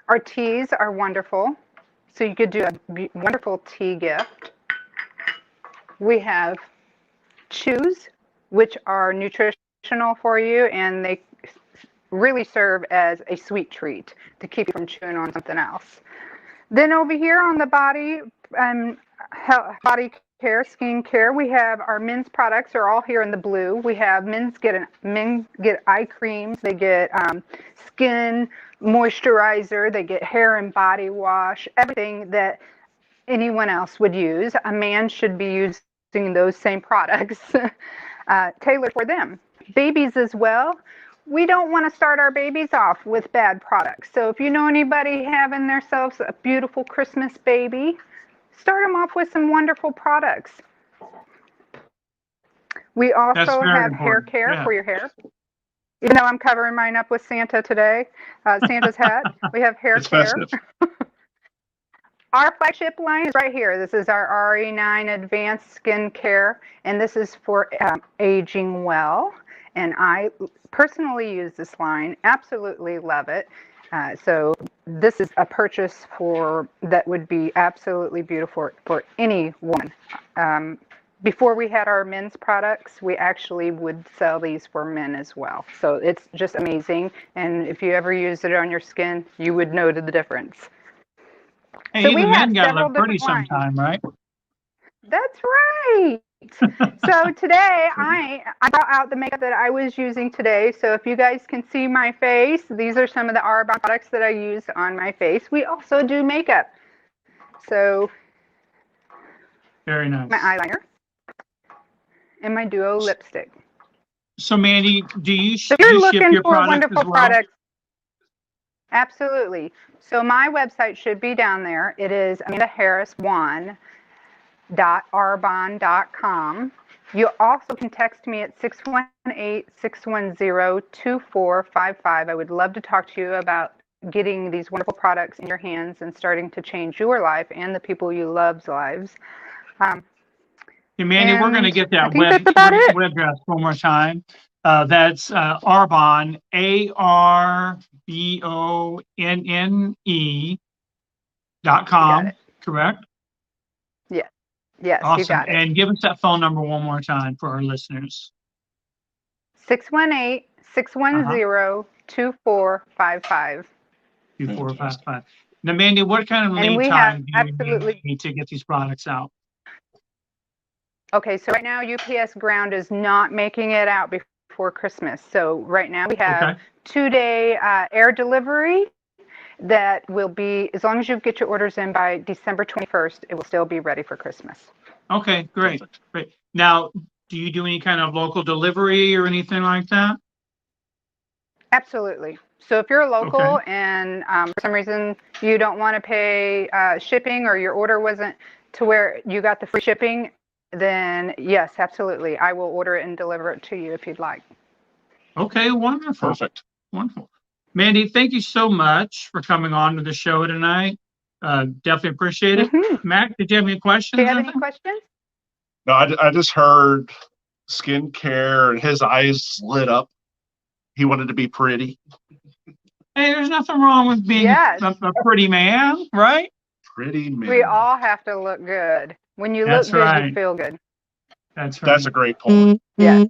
Our teas are wonderful. So you could do a wonderful tea gift. We have chews, which are nutritional for you, and they really serve as a sweet treat to keep you from chewing on something else. Then over here on the body care, skin care, we have our men's products are all here in the blue. We have men get eye creams, they get skin moisturizer, they get hair and body wash, everything that anyone else would use. A man should be using those same products tailored for them. Babies as well. We don't want to start our babies off with bad products. So if you know anybody having themselves a beautiful Christmas baby, start them off with some wonderful products. We also have hair care for your hair. Even though I'm covering mine up with Santa today, Santa's hat, we have hair It's care. festive. Our flagship line is right here. This is our RE9 Advanced Skin Care, and this is for aging well. And I personally use this line, absolutely love it. So this is a purchase that would be absolutely beautiful for any woman. Before we had our men's products, we actually would sell these for men as well. So it's just amazing. And if you ever use it on your skin, you would know the difference. Hey, So you we the have men gotta several look pretty different lines. sometime, right? That's right. So today I brought out the makeup that I was using today. So if you guys can see my face, these are some of the Arbonne products that I use on my face. We also do makeup. So Very nice. my eyeliner and my Duo lipstick. So Mandy, do you, So if you're you ship looking your for products wonderful as well? products, absolutely. So my website should be down there. It is amandaharris1.arbonne.com. You also can text me at 618-610-2455. I would love to talk to you about getting these wonderful products in your hands and starting to change your life and the people you love's lives. Hey, Mandy, we're going to And get I that think that's about it. web address one more time. That's Arbonne, ARBONNE.com, it. correct? Yes, you Awesome. got it. And give us that phone number one more time for our listeners. 618-610-2455. 2455. Now, Mandy, what kind of And lead we time have do you absolutely. need to get these products out? Okay, so right now UPS Ground is not making it out before Christmas. So right now we have Okay. 2-day air delivery that will be, as long as you get your orders in by December 21st, it will still be ready for Christmas. Okay, great. Perfect. Great. Now, do you do any kind of local delivery or anything like that? Absolutely. So if you're local Okay. and for some reason you don't want to pay shipping, or your order wasn't to where you got the free shipping, then yes, absolutely. I will order it and deliver it to you if you'd like. Okay, wonderful. Perfect. Wonderful. Mandy, thank you so much for coming on to the show tonight. Definitely appreciate it. Mhm. Mac, did you have any questions? Do you have any questions? No, I just heard skincare and his eyes lit up. He wanted to be pretty. Hey, there's nothing wrong with being Yes. a pretty man, right? Pretty man. We all have to look good. When you That's look good, right. you feel good. That's right. That's a great point. Yeah.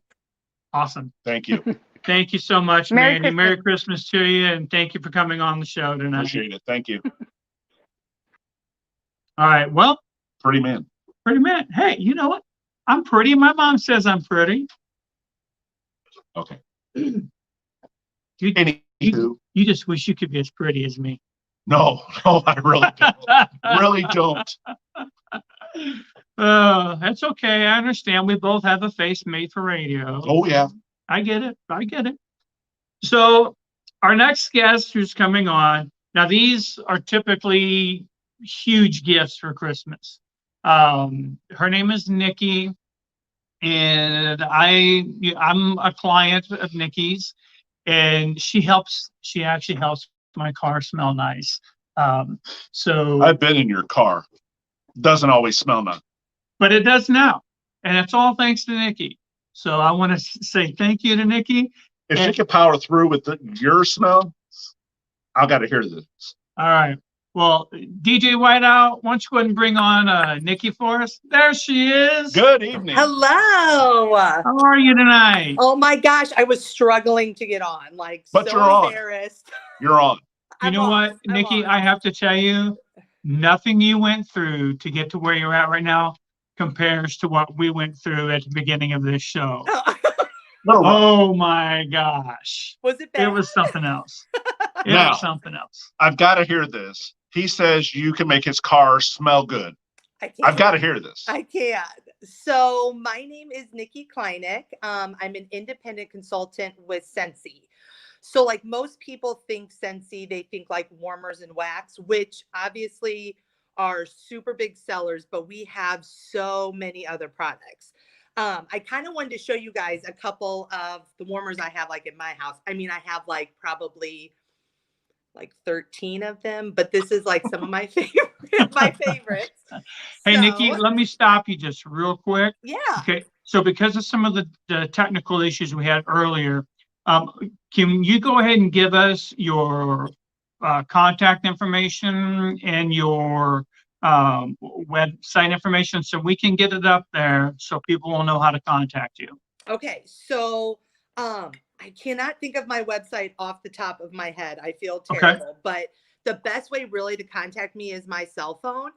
Awesome. Thank you. Thank you so much, Merry Mandy. Christmas. Merry Christmas to you, and thank you for coming on the show tonight. Appreciate it. Thank you. All right. Well, Pretty man. pretty man. Hey, you know what? I'm pretty. My mom says I'm pretty. Okay. You, Anywho, you just wish you could be as pretty as me. no, I really don't. Really don't. That's okay. I understand. We both have a face made for radio. Oh yeah. I get it. I get it. So our next guest who's coming on, now these are typically huge gifts for Christmas. Her name is Nikki, and I'm a client of Nikki's, and she actually helps my car smell nice. So I've been in your car. Doesn't always smell nice. but it does now, and it's all thanks to Nikki. So I want to say thank you to Nikki. If she can power through with your smell, I got to hear this. All right. Well, DJ Whiteout, why don't you go ahead and bring on Nikki for us? There she is. Good evening. Hello. How are you tonight? Oh my gosh, I was struggling to get on. Like, But so you're on. embarrassed. You're on. You know what, Nikki? I have to tell you, nothing you went through to get to where you're at right now compares to what we went through at the beginning of this show. No, Oh my gosh. Was it bad? It was something else. It Now. was something else. I've got to hear this. He says you can make his car smell good. I can't. I've got to hear this. I can't. So my name is Nikki Kleineck. I'm an independent consultant with Scentsy. So like most people think Scentsy, they think like warmers and wax, which obviously are super big sellers, but we have so many other products. I kind of wanted to show you guys a couple of the warmers I have like in my house. I mean, I have like probably like 13 of them, but this is like some of my my favorites. Hey, Nikki, So, let me stop you just real quick. yeah. Okay, so because of some of the technical issues we had earlier, can you go ahead and give us your contact information and your website information so we can get it up there so people will know how to contact you? Okay, so I cannot think of my website off the top of my head. I feel terrible, but the best way really to contact me is my cell phone,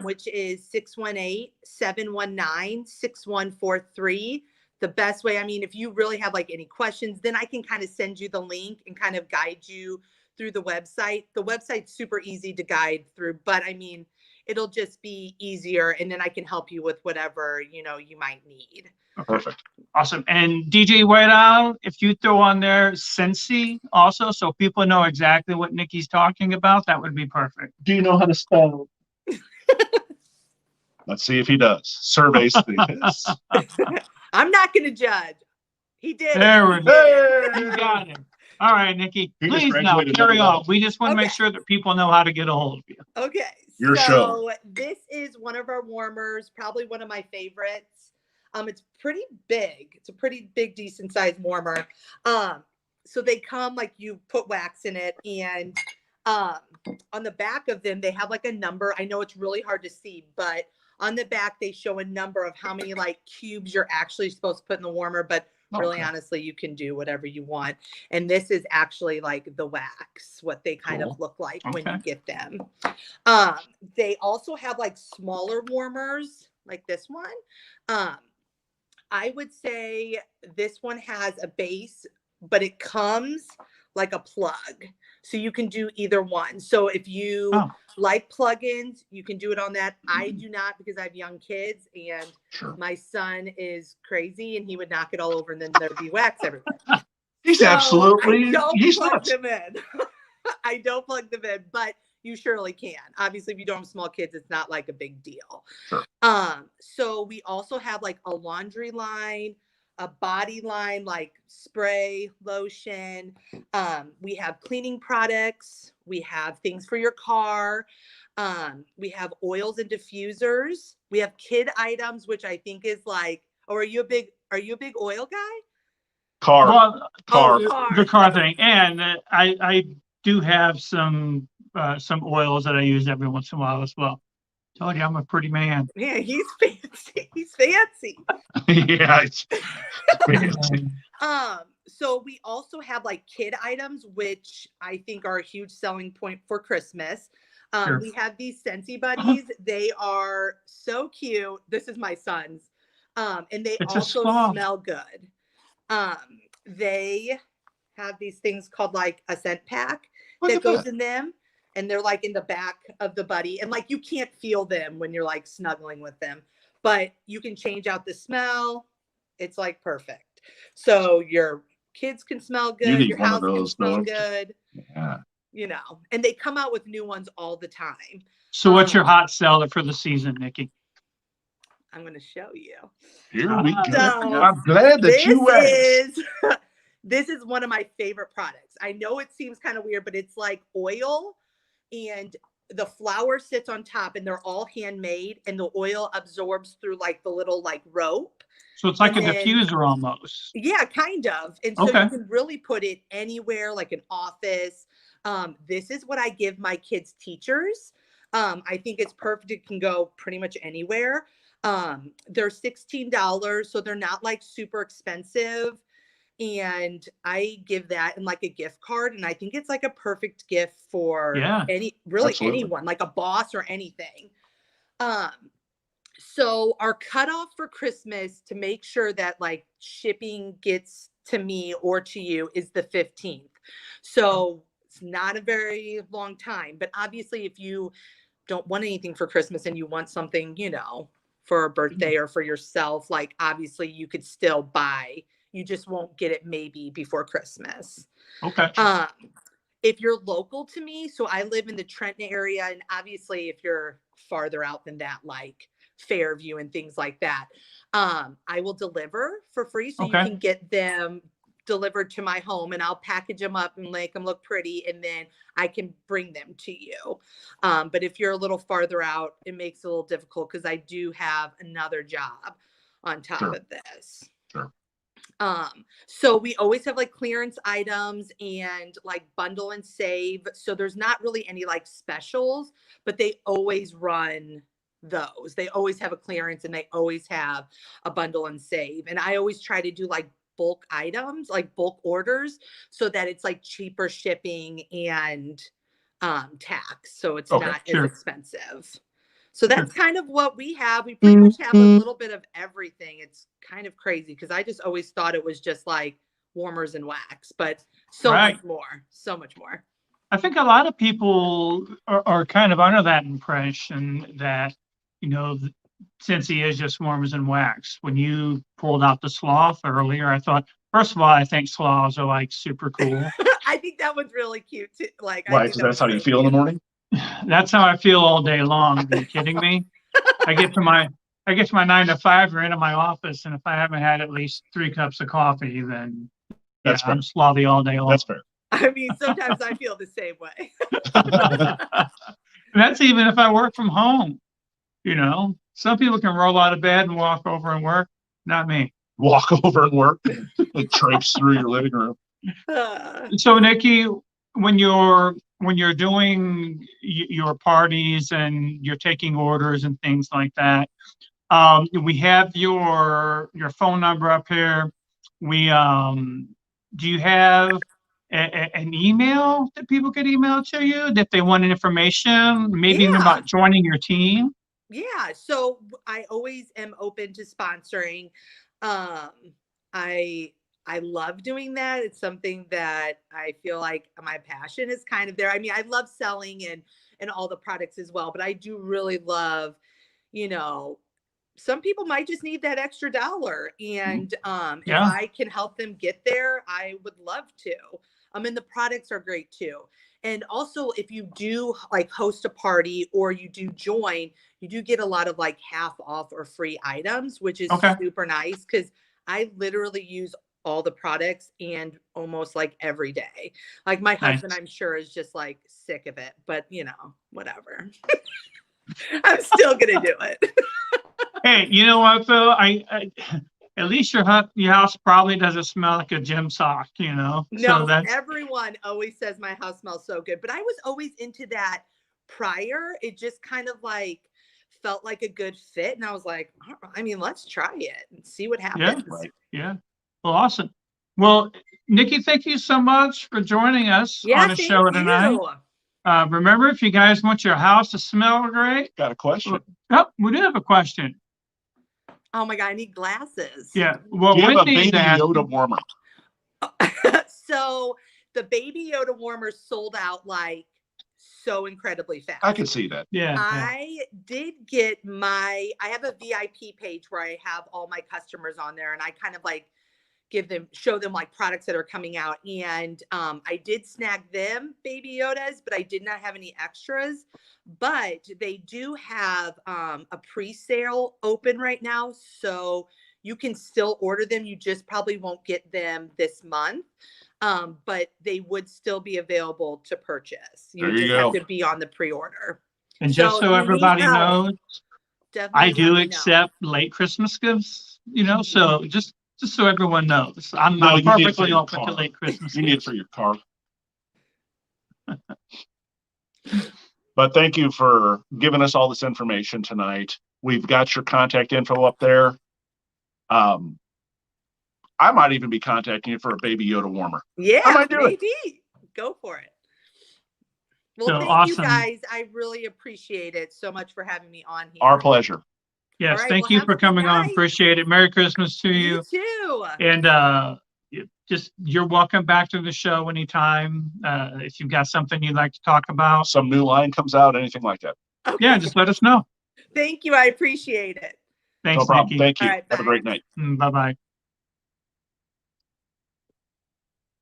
which is 618-719-6143. The best way, I mean, if you really have like any questions, then I can kind of send you the link and kind of guide you through the website. The website's super easy to guide through, but I mean, it'll just be easier, and then I can help you with whatever, you know, you might need. Perfect. Awesome. And DJ White Owl, if you throw on there Scentsy also, so people know exactly what Nikki's talking about, that would be perfect. Do you know how to spell? Let's see if he does. Surveys. I'm not going to judge. He did. There we go. Hey! You got it. All right, Nikki, He just please now graduated carry another on. level. We just want to make Okay. sure that people know how to get a hold of you. Okay. Your so show. This is one of our warmers, probably one of my favorites. It's pretty big. It's a pretty big, decent sized warmer. So they come like you put wax in it, and on the back of them, they have like a number. I know it's really hard to see, but on the back, they show a number of how many like cubes you're actually supposed to put in the warmer, but really, honestly, you can do whatever you want. And this is actually like the wax, what they kind of look like when you get them. They also have like smaller warmers like this one. I would say this one has a base, but it comes like a plug. So you can do either one. So if you like plugins, you can do it on that. I do not, because I have young kids, and my son is crazy and he would knock it all over and then there'd be wax everywhere. He's So absolutely, I don't he's plug nuts. them in. I don't plug them in, but you surely can. Obviously, if you don't have small kids, it's not like a big deal. Sure. So we also have like a laundry line, a body line, like spray, lotion. We have cleaning products. We have things for your car. We have oils and diffusers. We have kid items, which I think is like, are you a big oil guy? Car. Well, car. the car thing. And I do have some oils that I use every once in a while as well. Told you I'm a pretty man. Yeah, he's fancy. He's fancy. Yeah. It's fancy. So we also have like kid items, which I think are a huge selling point for Christmas. Sure. We have these Scentsy buddies. They are so cute. This is my son's. And they It's a also sloth. smell good. They have these things called like a scent pack Look that at goes that. in them. And they're like in the back of the buddy. And like you can't feel them when you're like snuggling with them. But you can change out the smell. It's like perfect. So your kids can smell You good. need Your one of house can those, smell though. good. Yeah. You know, and they come out with new ones all the time. So what's your hot seller for the season, Nikki? I'm going to show you. Here we go. So, I'm glad that you asked. This is one of my favorite products. I know it seems kind of weird, but it's like oil, and the flour sits on top, and they're all handmade, and the oil absorbs through like the little like rope. So it's like a And then- diffuser almost. Yeah, kind of. And so Okay. you can really put it anywhere, like an office. This is what I give my kids' teachers. I think it's perfect. It can go pretty much anywhere. They're $16, so they're not like super expensive. And I give that in like a gift card. And I think it's like a perfect gift for Absolutely. anyone, like a boss or anything. So our cutoff for Christmas to make sure that like shipping gets to me or to you is the 15th. So it's not a very long time, but obviously if you don't want anything for Christmas and you want something, you know, for a birthday or for yourself, like obviously you could still buy, you just won't get it maybe before Christmas. Okay. If you're local to me, so I live in the Trenton area, and obviously if you're farther out than that, like Fairview and things like that. I will deliver for free, so Okay. you can get them delivered to my home, and I'll package them up and make them look pretty, and then I can bring them to you. But if you're a little farther out, it makes it a little difficult because I do have another job on top Sure. of this. Sure. So we always have like clearance items and like bundle and save. So there's not really any like specials, but they always run those. They always have a clearance and they always have a bundle and save. And I always try to do like bulk items, like bulk orders, so that it's like cheaper shipping and tax. So it's Okay, not sure. as expensive. So that's kind of what we have. We pretty much have a little bit of everything. It's kind of crazy because I just always thought it was just like warmers and wax, but so Right. much more, so much more. I think a lot of people are kind of under that impression that, you know, Scentsy is just warmers and wax. When you pulled out the sloth earlier, I thought, first of all, I think sloths are like super cool. I think that one's really cute too. Like, I Why? think Because that that's how was you so feel in the cute. morning? That's how I feel all day long. Are you kidding me? I get to my 9 to 5 or into my office, and if I haven't had at least 3 cups of coffee, then That's I'm slothy all day long. That's fair. I mean, sometimes I feel the same way. That's even if I work from home. You know, some people can roll out of bed and walk over and work. Not me. Walk over and work and traipse through your living room. So, Nikki, when you're doing your parties and you're taking orders and things like that, we have your phone number up here. Do you have an email that people could email to you if they want information, maybe even Yeah. about joining your team? Yeah, so I always am open to sponsoring. I love doing that. It's something that I feel like my passion is kind of there. I mean, I love selling and all the products as well, but I do really love, you know, some people might just need that extra dollar, and if Yeah. I can help them get there, I would love to. And the products are great too. And also, if you do like host a party or you do join, you do get a lot of like half off or free items, which is Okay. super nice because I literally use all the products and almost like every day. Like my husband, Nice. I'm sure, is just like sick of it, but you know, whatever. I'm still gonna do it. Hey, you know what, Phil? I at least your house probably doesn't smell like a gym sock, you know? No, So that's everyone always says my house smells so good, but I was always into that prior. It just kind of like felt like a good fit. And I was like, I mean, let's try it and see what happens. Right. yeah. Well, awesome. Well, Nikki, thank you so much for joining us Yeah, on the thank show tonight. you. Remember, if you guys want your house to smell great, Got a question? oh, we do have a question. Oh my God, I need glasses. Yeah. Well, Do you have a Wendy's baby asked- Yoda warmer? So the Baby Yoda warmer sold out like so incredibly fast. I can see that. Yeah. I did get I have a VIP page where I have all my customers on there, and I kind of like show them like products that are coming out. And I did snag them Baby Yodas, but I did not have any extras. But they do have a pre-sale open right now, so you can still order them. You just probably won't get them this month. But they would still be available to purchase. There you just have go. to be on the pre-order. And just So so you need everybody help. knows, Definitely I let do me know. accept late Christmas gifts, you know, so just so everyone knows, I'm No, you need it for perfectly your open to car. late Christmas You need it gifts. for your car. But thank you for giving us all this information tonight. We've got your contact info up there. I might even be contacting you for a Baby Yoda warmer. Yeah, I might do it. maybe. Go for it. Well, So thank awesome. you guys. I really appreciate it so much for having me on here. Our pleasure. Yes, All right, thank well, you have for a good coming on. night. Appreciate it. Merry Christmas to You you. too. And you're welcome back to the show anytime. If you've got something you'd like to talk about, Some new line comes out, anything like that. Okay. yeah, just let us know. Thank you. I appreciate it. Thanks, No problem. Nikki. Thank you. All right, Have a bye. great night. Bye-bye.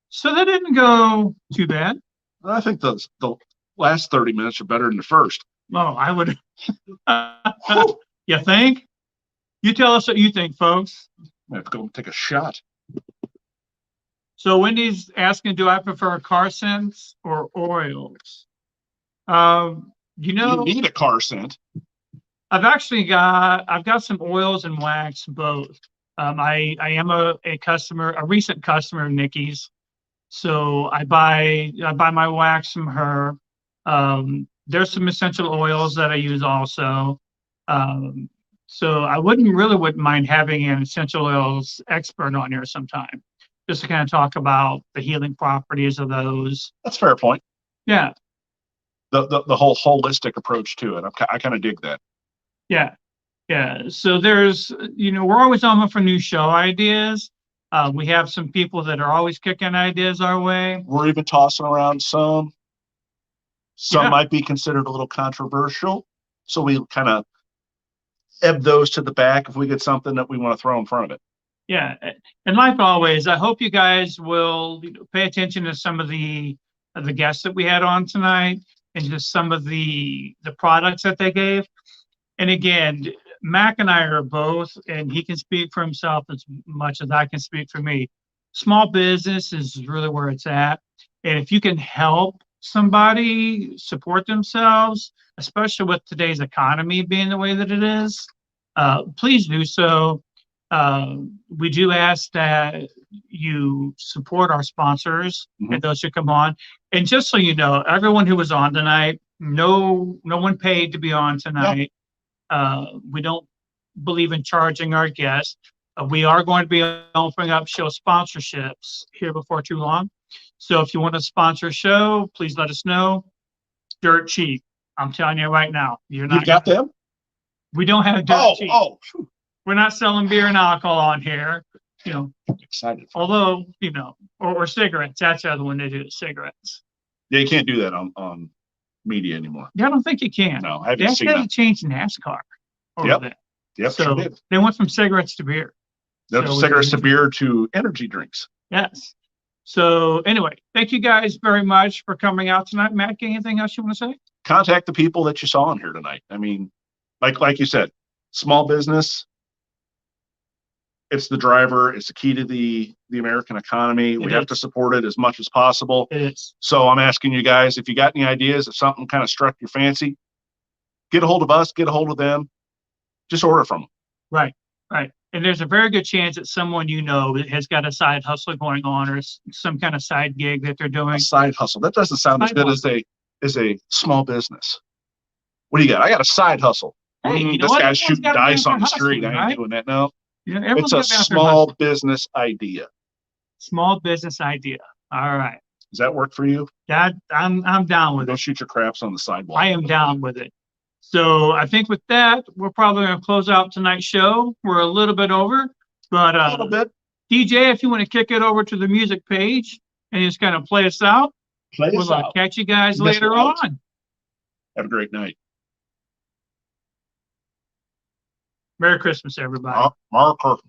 So that didn't go too bad. I think the last 30 minutes are better than the first. Oh, I would. You think? You tell us what you think, folks. I have to go take a shot. So Wendy's asking, do I prefer car scents or oils? You know, You need a car scent. I've got some oils and wax both. I am a recent customer of Nikki's. So I buy my wax from her. There's some essential oils that I use also. So I wouldn't mind having an essential oils expert on here sometime, just to kind of talk about the healing properties of those. That's a fair point. Yeah, The whole holistic approach to it. I kind of dig that. yeah. So there's, we're always on for new show ideas. We have some people that are always kicking ideas our way. We're even tossing around some. Some Yeah. might be considered a little controversial. So we kind of ebb those to the back if we get something that we want to throw in front of it. Yeah, and like always, I hope you guys will pay attention to some of the guests that we had on tonight, and just some of the products that they gave. And again, Mac and I are both, and he can speak for himself as much as I can speak for me. Small business is really where it's at, and if you can help somebody support themselves, especially with today's economy being the way that it is, please do so. We do ask that you support our sponsors and those who come on. And just so you know, everyone who was on tonight, no one paid to be on tonight. We don't believe in charging our guests. We are going to be opening up show sponsorships here before too long. So if you want to sponsor a show, please let us know. Dirt cheap. I'm telling you right now. You got them? We don't have dirt cheap. Oh, We're not selling beer and alcohol on here, I'm excited. although, or cigarettes. That's the other one they do, cigarettes. Yeah, you can't do that on media anymore. Yeah, I don't think you can. No, I They haven't seen actually that. changed NASCAR. over Yep. there. Yep, So sure did. they went from cigarettes to beer. No So we- cigarettes to beer to energy drinks. Yes. So anyway, thank you guys very much for coming out tonight. Matt, anything else you want to say? Contact the people that you saw in here tonight. I mean, like you said, small business. It's the driver. It's the key to the American economy. We It have is. to support it as much as possible. It is. So I'm asking you guys, if you got any ideas, if something kind of struck your fancy, get a hold of us, get a hold of them, just order from them. Right. Right. And there's a very good chance that someone that has got a side hustle going on, or some kind of side gig that they're doing. A side hustle. That doesn't sound as Side good as a small business. What do you got? I got a side hustle. Hey, you know This what? guy's Everyone's shooting got a dice on the different street. hustle, I ain't right? doing that. No, Everyone's it's a got their small hustle. business idea. Small business idea. All right. Does that work for you? That I'm down with Don't it. shoot your craps on the sidewalk. I am down with it. So I think with that, we're probably going to close out tonight's show. We're a little bit over, but A little bit. DJ, if you want to kick it over to the music page and just kind of play us out, Play we'll us out. catch you guys Miss later out. on. Have a great night. Merry Christmas, everybody. Mark Kirk.